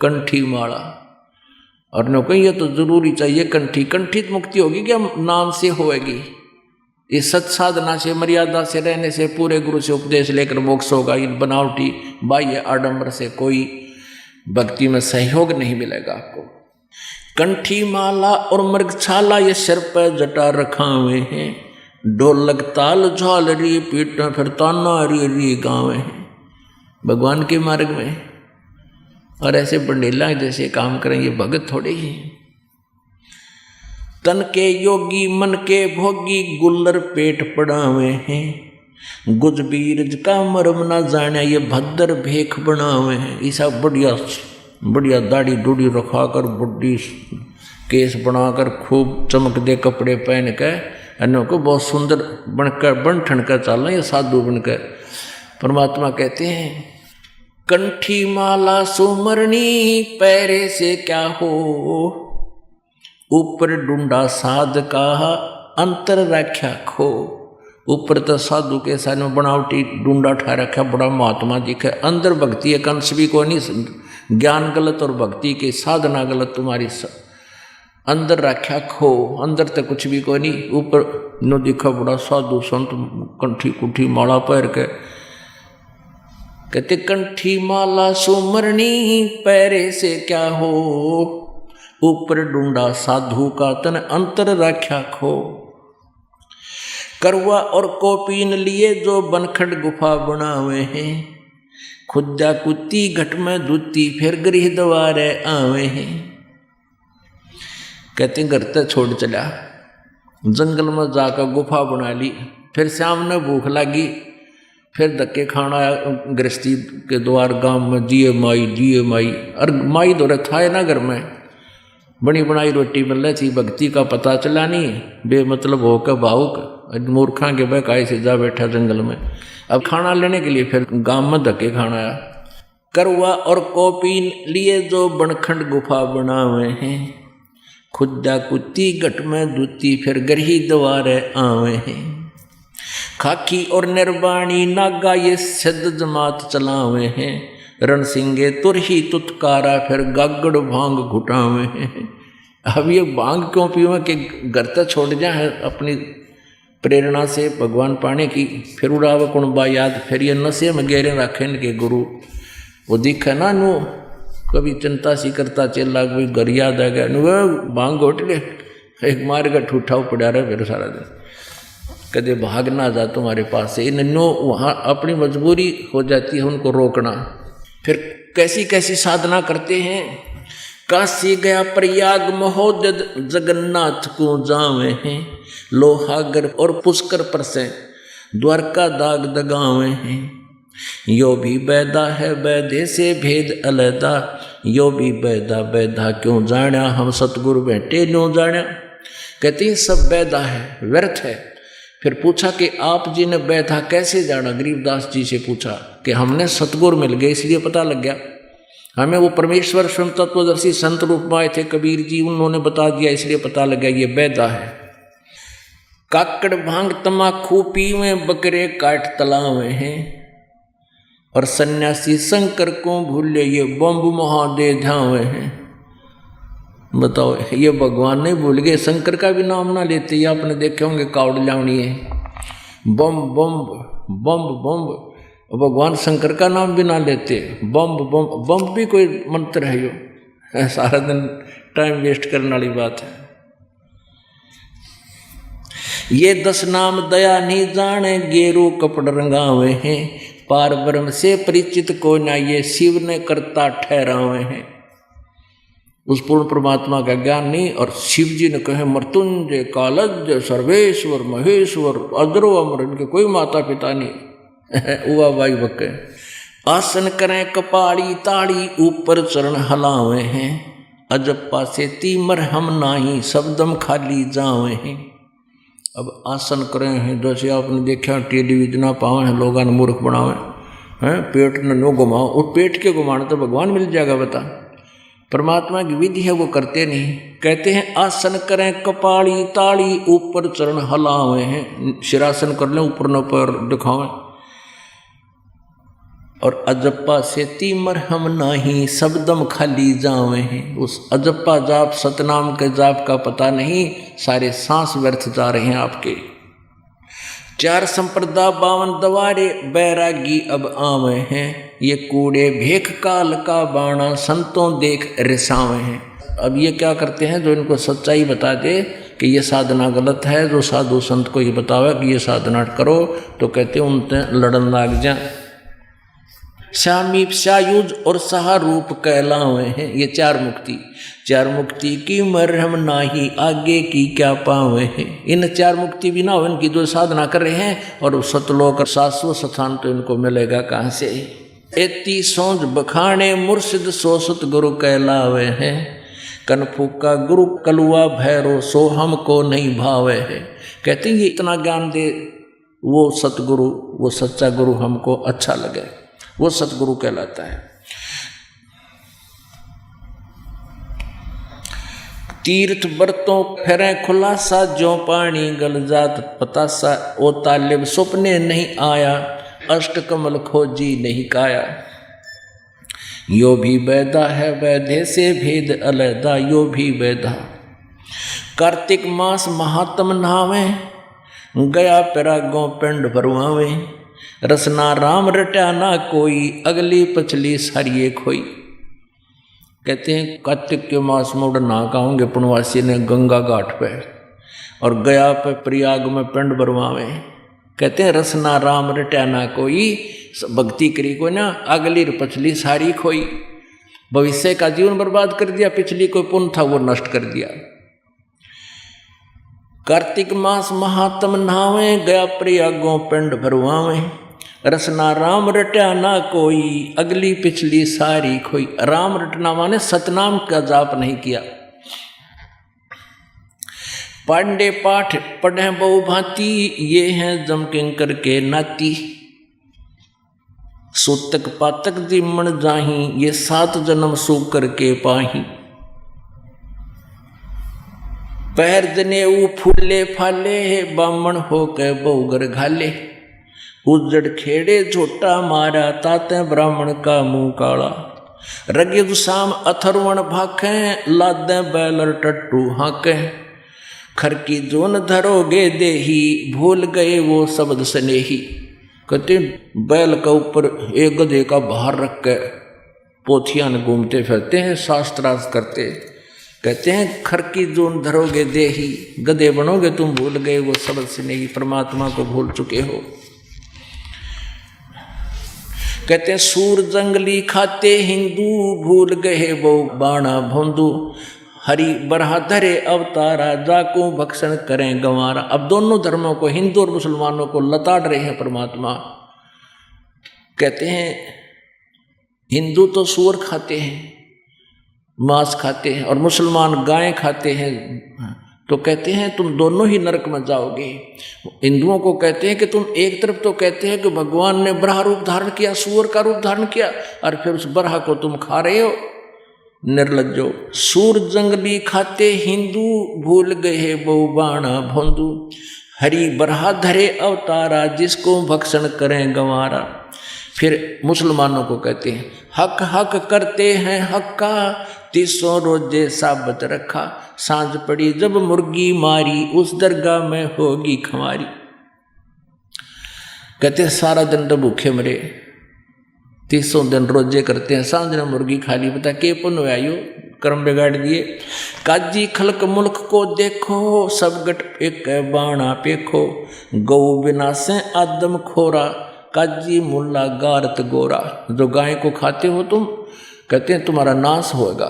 कंठी माला, और न कहीं ये तो जरूरी चाहिए कंठी। कंठित मुक्ति होगी क्या नाम से होएगी? ये सत साधना से मर्यादा से रहने से पूरे गुरु से उपदेश लेकर मोक्ष होगा। इन बनावटी बाह्य आडंबर से कोई भक्ति में सहयोग नहीं मिलेगा आपको। कंठी माला और मृगछाला ये सिर पर जटा रखा हुए हैं, ढोलक ताल झालरी पीठ में फिर ताना री गाँव हैं भगवान के मार्ग में। और ऐसे बंडेला जैसे काम करें ये भगत थोड़े ही। तन के योगी मन के भोगी गुल्लर पेट पड़ावे हैं, गुजबीरज का मरम ना जाने ये भद्र भेख बनावे हैं। ऐसा बढ़िया बढ़िया दाढ़ी डूढ़ी रखा कर, बुड्ढी केस बनाकर, खूब चमक दे कपड़े पहन कर, अन्यों को बहुत सुंदर बनकर बन ठन कर चलना, ये साधु बनकर। परमात्मा कहते हैं कंठी माला सुमरनी पैरे से क्या हो, ऊपर डूंडा साध का अंतर रख्या खो। ऊपर तो साधु के साथ बनावटी डूंडा ठा रखा, बड़ा महात्मा दिखे, अंदर भक्ति एक अंश भी को नहीं। ज्ञान गलत और भक्ति की साधना गलत, तुम्हारी अंदर रख्या खो, अंदर तक कुछ भी को नहीं। ऊपर नो दिखा बड़ा साधु संत, कंठी कुठी माला पैर के। कहते कंठी माला सुमरनी पैरे से क्या हो, ऊपर डूंडा साधु का तन अंतर रख्या खो। करवा और कोपीन लिए जो बनखंड गुफा बनावे हैं, खुदा कुत्ती घट में दूती फिर गृह द्वारे आवे हैं। कहते घर तक छोड़ चला, जंगल में जाकर गुफा बना ली, फिर शाम ने भूख लगी, फिर धक्के खाना गृहस्थी के द्वार गांव में, दिए माई। और माई दो रखा है ना घर में, बनी बनाई रोटी मिल रही थी, भक्ति का पता चला नहीं, बेमतलब होकर भावुक मूर्खा के बहकाए से जा बैठा जंगल में। अब खाना लेने के लिए फिर गांव में धक्के खाना आया। करवा और कोपीन लिए जो बनखंड गुफा बनावे हैं, खुदा कुत्ती घट में दूती फिर गरही द्वारे आवे हैं। खाकी और निर्वाणी नागा ये सिद्ध जमात चलावे हैं, रण सिंगे तुरही तुतकारा फिर गागड़ भांग घुटावे हैं। अब ये भांग क्यों पीवे कि घर तक छोड़ जाए अपनी प्रेरणा से भगवान पाने की, फिर उड़ाव कुणबा याद, फिर ये नशे में गहरे रखें के गुरु। वो दिखे ना नु कभी चिंता सी करता चल कोई घर याद आ गया, नु भांग घोट ले, एक मार का ठूठा पड़ा रहा फिर सारा दिन, कदे भाग ना जा तुम्हारे पास से। इन नो वहाँ अपनी मजबूरी हो जाती है उनको रोकना। फिर कैसी कैसी साधना करते हैं, काशी गया प्रयाग महोदय जगन्नाथ को जावे हैं, लोहागर और पुष्कर पर से द्वारका दाग दगावे हैं। यो भी बैदा है बैदे से भेद अलैदा, यो भी बैदा बैदा क्यों जाना, हम सतगुरु बैठे क्यों जाना। कहते हैं सब बैदा है, व्यर्थ है। फिर पूछा कि आप जी ने बैदा कैसे जाना, गरीबदास जी से पूछा कि हमने सतगुरु मिल गए इसलिए पता लग गया, हमें वो परमेश्वर स्वयं तत्वदर्शी संत रूप में आए थे कबीर जी, उन्होंने बता दिया इसलिए पता लग गया ये बैदा है। काकड़ भांग तमाखू पीवे बकरे काट तलावे हैं, और सन्यासी शंकर को भूले ये बम्ब महादे ध्यावे हैं। बताओ, ये भगवान नहीं भूल गए, शंकर का भी नाम ना लेते। ये आपने देखे होंगे कावड़ लावणी है, बम बम बम बम, भगवान शंकर का नाम भी ना लेते, बम बम बम भी कोई मंत्र है यो, सारा दिन टाइम वेस्ट करने वाली बात है। ये 10 नाम दया नहीं जाने, गेरू कपड़ रंगावे हैं, पार ब्रह्म से परिचित को ना ये शिव ने करता ठहरावे हैं। उस पूर्ण परमात्मा का ज्ञान नहीं, और शिव जी ने कहे मृत्युंजय कालज्ञ सर्वेश्वर महेश्वर अजरो अमर, इनके कोई माता पिता नहीं। उवा भाई बके आसन करें कपाड़ी ताड़ी, ऊपर चरण हलावे हैं, अजप्पा से तीमर हम नाही, सबदम खाली जावे हैं। अब आसन करें हैं, जैसे आपने देखा टेलीविजन पावे हैं, लोगों ने मूर्ख बनावे हैं, पेट न नो घुमाओ, और पेट के घुमाने तो भगवान मिल जाएगा। बता, परमात्मा की विधि है वो करते नहीं। कहते हैं आसन करें कपाड़ी ताड़ी, ऊपर चरण हलावे हैं, शिरासन कर लें, ऊपर न पैर दिखावें, और अजप्पा से तीमर हम नाही, सबदम खाली जावे हैं। उस अजप्पा जाप सतनाम के जाप का पता नहीं, सारे सांस व्यर्थ जा रहे हैं आपके। 4 संप्रदा 52 दवारे, बैरागी अब आवे हैं, ये कूड़े भेख काल का बाणा, संतों देख रिसावे हैं। अब ये क्या करते हैं, जो इनको सच्चाई बता दे कि ये साधना गलत है, जो साधु संत को ये बतावे कि ये साधना करो, तो कहते हैं उनसे लड़न लाग जा। शामीप शायुज और सहारूप कहलावे हैं, ये 4 मुक्ति। 4 मुक्ति की मरहम नाही, आगे की क्या पावे हैं। इन 4 मुक्ति भी ना हो इनकी, जो साधना कर रहे हैं, और सतलोक शाश्वत स्थान तो इनको मिलेगा कहाँ से। एती सोच बखाने मुर्शिद सो सतगुरु कहलावे हैं, कनफू का गुरु कलुआ भैरो सो हमको नहीं भावे है। कहते हैं ये इतना ज्ञान दे वो सतगुरु, वो सच्चा गुरु हमको अच्छा लगे, वो सतगुरु कहलाता है। तीर्थ बरतों फेरे खुलासा, जो पानी गल जात पतासा, ओ तालिब सुपने नहीं आया, अष्ट कमल खोजी नहीं काया। यो भी बैदा है बैधे से भेद अलैदा, यो भी बैदा। कार्तिक मास महात्म नहावे, गया पिरागों पिंड भरवावे, रसना राम रटा ना कोई, अगली पछली सारिये खोई। कहते हैं कार्तिक के मास में उड़ नहा होंगे पुणवासी ने गंगा घाट पे, और गया पे प्रयाग में पिंड भरवावे। कहते हैं रसना राम रटा ना कोई, भक्ति करी को ना, अगली पछली सारी खोई। भविष्य का जीवन बर्बाद कर दिया, पिछली कोई पुण्य था वो नष्ट कर दिया। कार्तिक मास महात्म नहावे, गया प्रयागों पिंड भरवावे, रसना राम रटा ना कोई, अगली पिछली सारी खोई। राम रटना माने सतनाम का जाप नहीं किया। पांडे पाठ पढ़े बहु भांति, ये हैं जमकिंकर के नाती। सूतक पातक जिमण जाही, ये 7 जन्म सो करके पाही। पैर जनेऊ फूले फाले, बामण हो के बहुगर घाले। उजड़ खेड़े झोटा मारा, ताते ब्राह्मण का मुंह काला। रगे शाम अथर्वण भाखें, लादे बैलर टट्टू हाके। खरकी जोन धरोगे देही, भूल गए वो शब्द स्नेही। कहते बैल का ऊपर एक गधे का भार रख के पोथियां घूमते फिरते हैं, शास्त्रार्थ करते। कहते हैं खरकी जोन धरोगे देही, गधे बनोगे तुम, भूल गए वो शब्द स्नेही, परमात्मा को भूल चुके हो। कहते हैं सूर जंगली खाते हिंदू, भूल गए वो बाणा भोंदू, हरि बरहा धरे अवतारा, जाको भक्षण करें गंवारा। अब दोनों धर्मों को, हिंदू और मुसलमानों को लताड़ रहे हैं परमात्मा। कहते हैं हिंदू तो सूअर खाते हैं, मांस खाते हैं, और मुसलमान गाय खाते हैं, तो कहते हैं तुम दोनों ही नरक में जाओगे। हिंदुओं को कहते हैं कि तुम एक तरफ तो कहते हैं कि भगवान ने बराह रूप धारण किया, सूअर का रूप धारण किया, और फिर उस बराह को तुम खा रहे हो, निर्लज्जो। सूर जंगली खाते हिंदू, भूल गए वो बाणा भोंदू, हरि बराह धरे अवतारा, जिसको भक्षण करें गंवारा। फिर मुसलमानों को कहते हैं हक हक करते हैं हक्का, 300 रोजे साबत रखा, सांझ पड़ी जब मुर्गी मारी, उस दरगाह में होगी खमारी। कहते हैं सारा दिन तो भूखे मरे, 300 दिन रोजे करते हैं, सांझ ने मुर्गी खा ली, बता के पुण्य आयो, कर्म बिगाड़ दिए। काजी खलक मुल्क को देखो, सब गट एक बाणा पेखो, गौ बिना से आदम खोरा, काजी मुल्ला गारत गोरा। जो गाय को खाते हो तुम, कहते हैं तुम्हारा नाश होगा।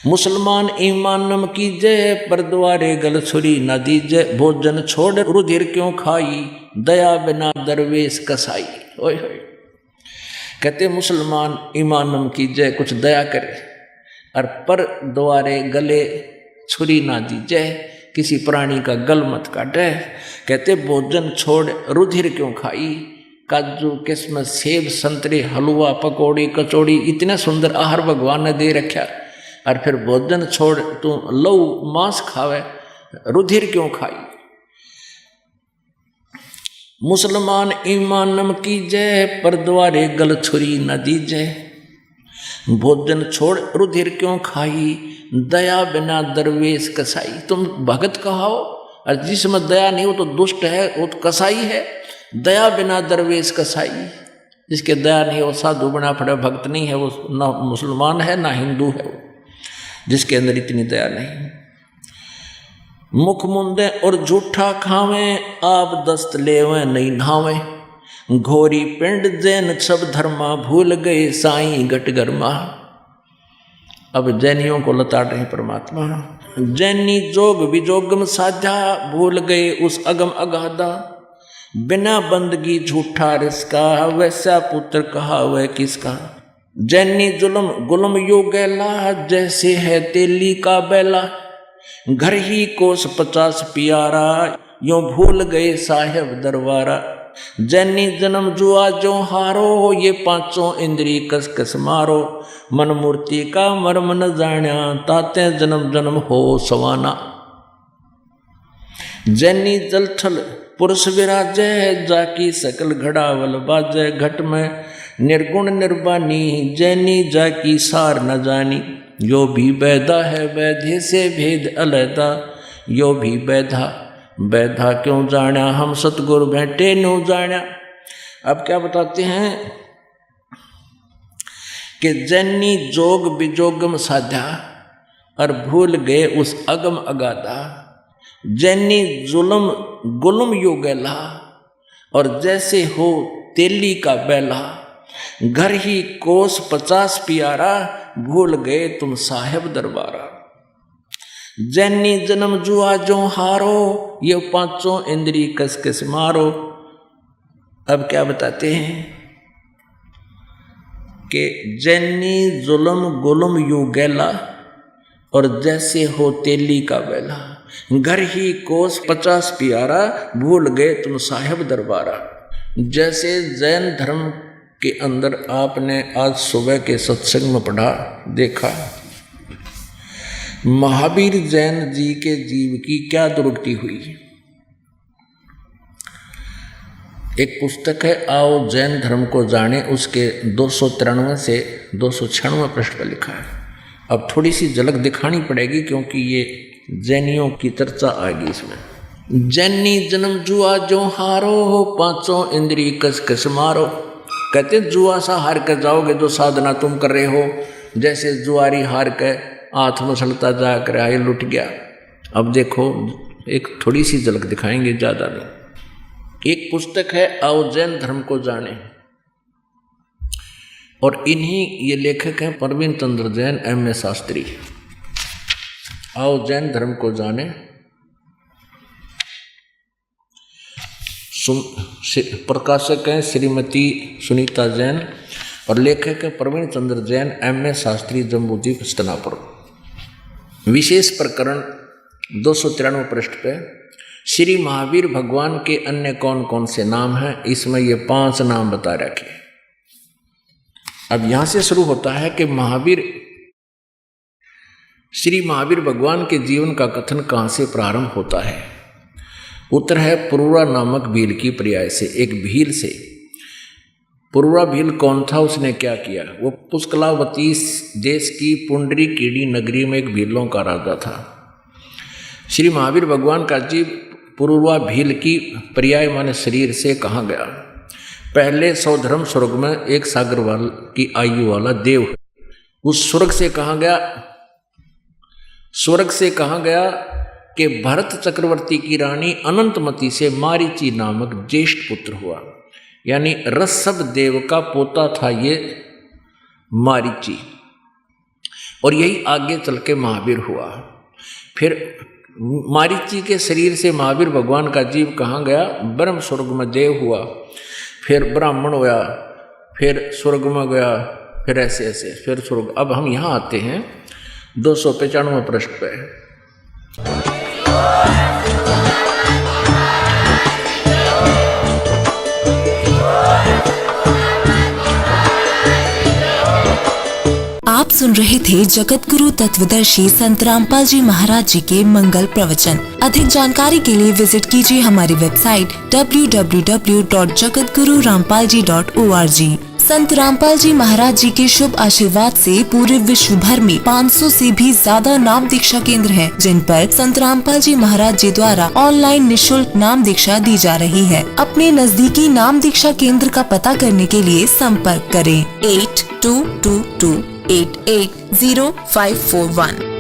मुसलमान ईमानम कीजय, पर द्वारे गल छुरी न दीजय, भोजन छोड़ रुधिर क्यों खाई, दया बिना दरवेश कसाई। ओए होए, कहते मुसलमान ईमानम कीजय, कुछ दया करे, और पर द्वारे गले छुरी ना दीजय, किसी प्राणी का गल मत काटे। कहते भोजन छोड़ रुधिर क्यों खाई, काजू किस्मत सेब संतरे हलवा पकौड़ी कचौड़ी, इतने सुंदर आहार भगवान ने दे रखा, और फिर भोजन छोड़ तू लहू मांस खावे, रुधिर क्यों खाई। मुसलमान ईमानम कीजय, पर द्वारे गल छुरी न दीजय, भोजन छोड़ रुधिर क्यों खाई, दया बिना दरवेश कसाई। तुम भगत कहाओ, और जिसमें दया नहीं हो तो दुष्ट है, वो तो कसाई है। दया बिना दरवेश कसाई, जिसके दया नहीं हो साधु बना पड़ा, भक्त नहीं है वो, ना मुसलमान है ना हिंदू है वो, जिसके अंदर इतनी दया नहीं। मुख मुंदे और झूठा खावे, आप दस्त लेवे नहीं नहावे, घोरी पिंड जैन सब धर्मा, भूल गए साईं गट गरमा। अब जैनियों को लताड़ रहे परमात्मा। जैनी जोग विजोगम साधा, भूल गए उस अगम अगाधा, बिना बंदगी झूठा रिसका, वैसा पुत्र कहा वह किसका। जैनी जुलम गुलम योगेला, जैसे है तेली का बेला, घर ही कोस 50 प्यारा, यूं भूल गए साहेब दरबारा। जैनी जन्म जुआ जो हारो, ये 5 इंद्री कस कस मारो, मन मूर्ति का मर्म न जाण्या, ताते जन्म जन्म हो सवाना। जैनी जलथल पुरुष विराजय, जाकी सकल घड़ावल बाजय, घट में निर्गुण निर्वाणी, जैनी जाकी सार न जानी। यो भी बैधा है वैधे से भेद अलैदा, यो भी बैधा बैधा क्यों जाण्या, हम सतगुरु बैठे न्यू जाण्या। अब क्या बताते हैं कि जैनी जोग विजोगम साधा, और भूल गए उस अगम अगाधा। जैनी जुलम गुलम योगेला, और जैसे हो तेली का बेला, घर ही कोस 50 प्यारा, भूल गए तुम साहेब दरबारा। जैनी जन्म जुआ जो हारो, ये 5 इंद्री कस कस मारो। अब क्या बताते हैं कि जैनी जुलम गुलम योगेला, और जैसे हो तेली का बेला, घर ही कोस 50 प्यारा, भूल गए तुम साहेब दरबारा। जैसे जैन धर्म के अंदर आपने आज सुबह के सत्संग में पढ़ा देखा, महावीर जैन जी के जीव की क्या दुर्गति हुई। एक पुस्तक है आओ जैन धर्म को जाने, उसके 293 से 296 पृष्ठ पर लिखा है। अब थोड़ी सी झलक दिखानी पड़ेगी क्योंकि ये जैनियों की चर्चा आएगी इसमें। जैनी जन्म जुआ जो हारो, 5 इंद्री कस कस मारो। कहते जुआ सा हार कर जाओगे जो साधना तुम कर रहे हो, जैसे जुआरी हार के हाथ मसलता जा कर आए लुट गया। अब देखो एक थोड़ी सी झलक दिखाएंगे, ज़्यादा नहीं। एक पुस्तक है आओ जैन धर्म को जाने, और इन्हीं ये लेखक हैं प्रवीण चंद्र जैन, M.A. शास्त्री। आओ जैन धर्म को जाने। प्रकाशक हैं श्रीमती सुनीता जैन और लेखक हैं प्रवीण चंद्र जैन, M.A. शास्त्री, जम्बूद्वीप, हस्तिनापुर। विशेष प्रकरण 293 पृष्ठ पे श्री महावीर भगवान के अन्य कौन कौन से नाम हैं, इसमें ये 5 नाम बता रखे। अब यहां से शुरू होता है कि श्री महावीर भगवान के जीवन का कथन कहां से प्रारंभ होता है। उत्तर है पुरूरा नामक भील की पर्याय से, एक भील से। पुरूरा भील कौन था, उसने क्या किया? वो पुष्कलावती देश की पुंडरीकीड़ी नगरी में एक भीलों का राजा था। श्री महावीर भगवान का जीव पुरूरा भील की पर्याय माने शरीर से कहाँ गया? पहले सौधर्म स्वर्ग में एक सागर वाल की आयु वाला देव, उस स्वर्ग से कहाँ गया? स्वर्ग से कहाँ गया कि भरत चक्रवर्ती की रानी अनंतमती से मारीची नामक ज्येष्ठ पुत्र हुआ, यानी ऋषभ देव का पोता था ये मारीची, और यही आगे चल के महावीर हुआ। फिर मारीची के शरीर से महावीर भगवान का जीव कहाँ गया? ब्रह्म स्वर्ग में देव हुआ, फिर ब्राह्मण हुआ, फिर स्वर्ग में गया, फिर ऐसे ऐसे फिर स्वर्ग। अब हम यहाँ आते हैं 295 पृष्ठ पे। आप सुन रहे थे जगत गुरु तत्वदर्शी संत रामपाल जी महाराज जी के मंगल प्रवचन। अधिक जानकारी के लिए विजिट कीजिए हमारी वेबसाइट www.jagatgururampalji.org। संत रामपाल जी महाराज जी के शुभ आशीर्वाद से पूरे विश्व भर में 500 से भी ज्यादा नाम दीक्षा केंद्र हैं, जिन पर संत रामपाल जी महाराज जी द्वारा ऑनलाइन निशुल्क नाम दीक्षा दी जा रही है। अपने नजदीकी नाम दीक्षा केंद्र का पता करने के लिए संपर्क करें 8222880541।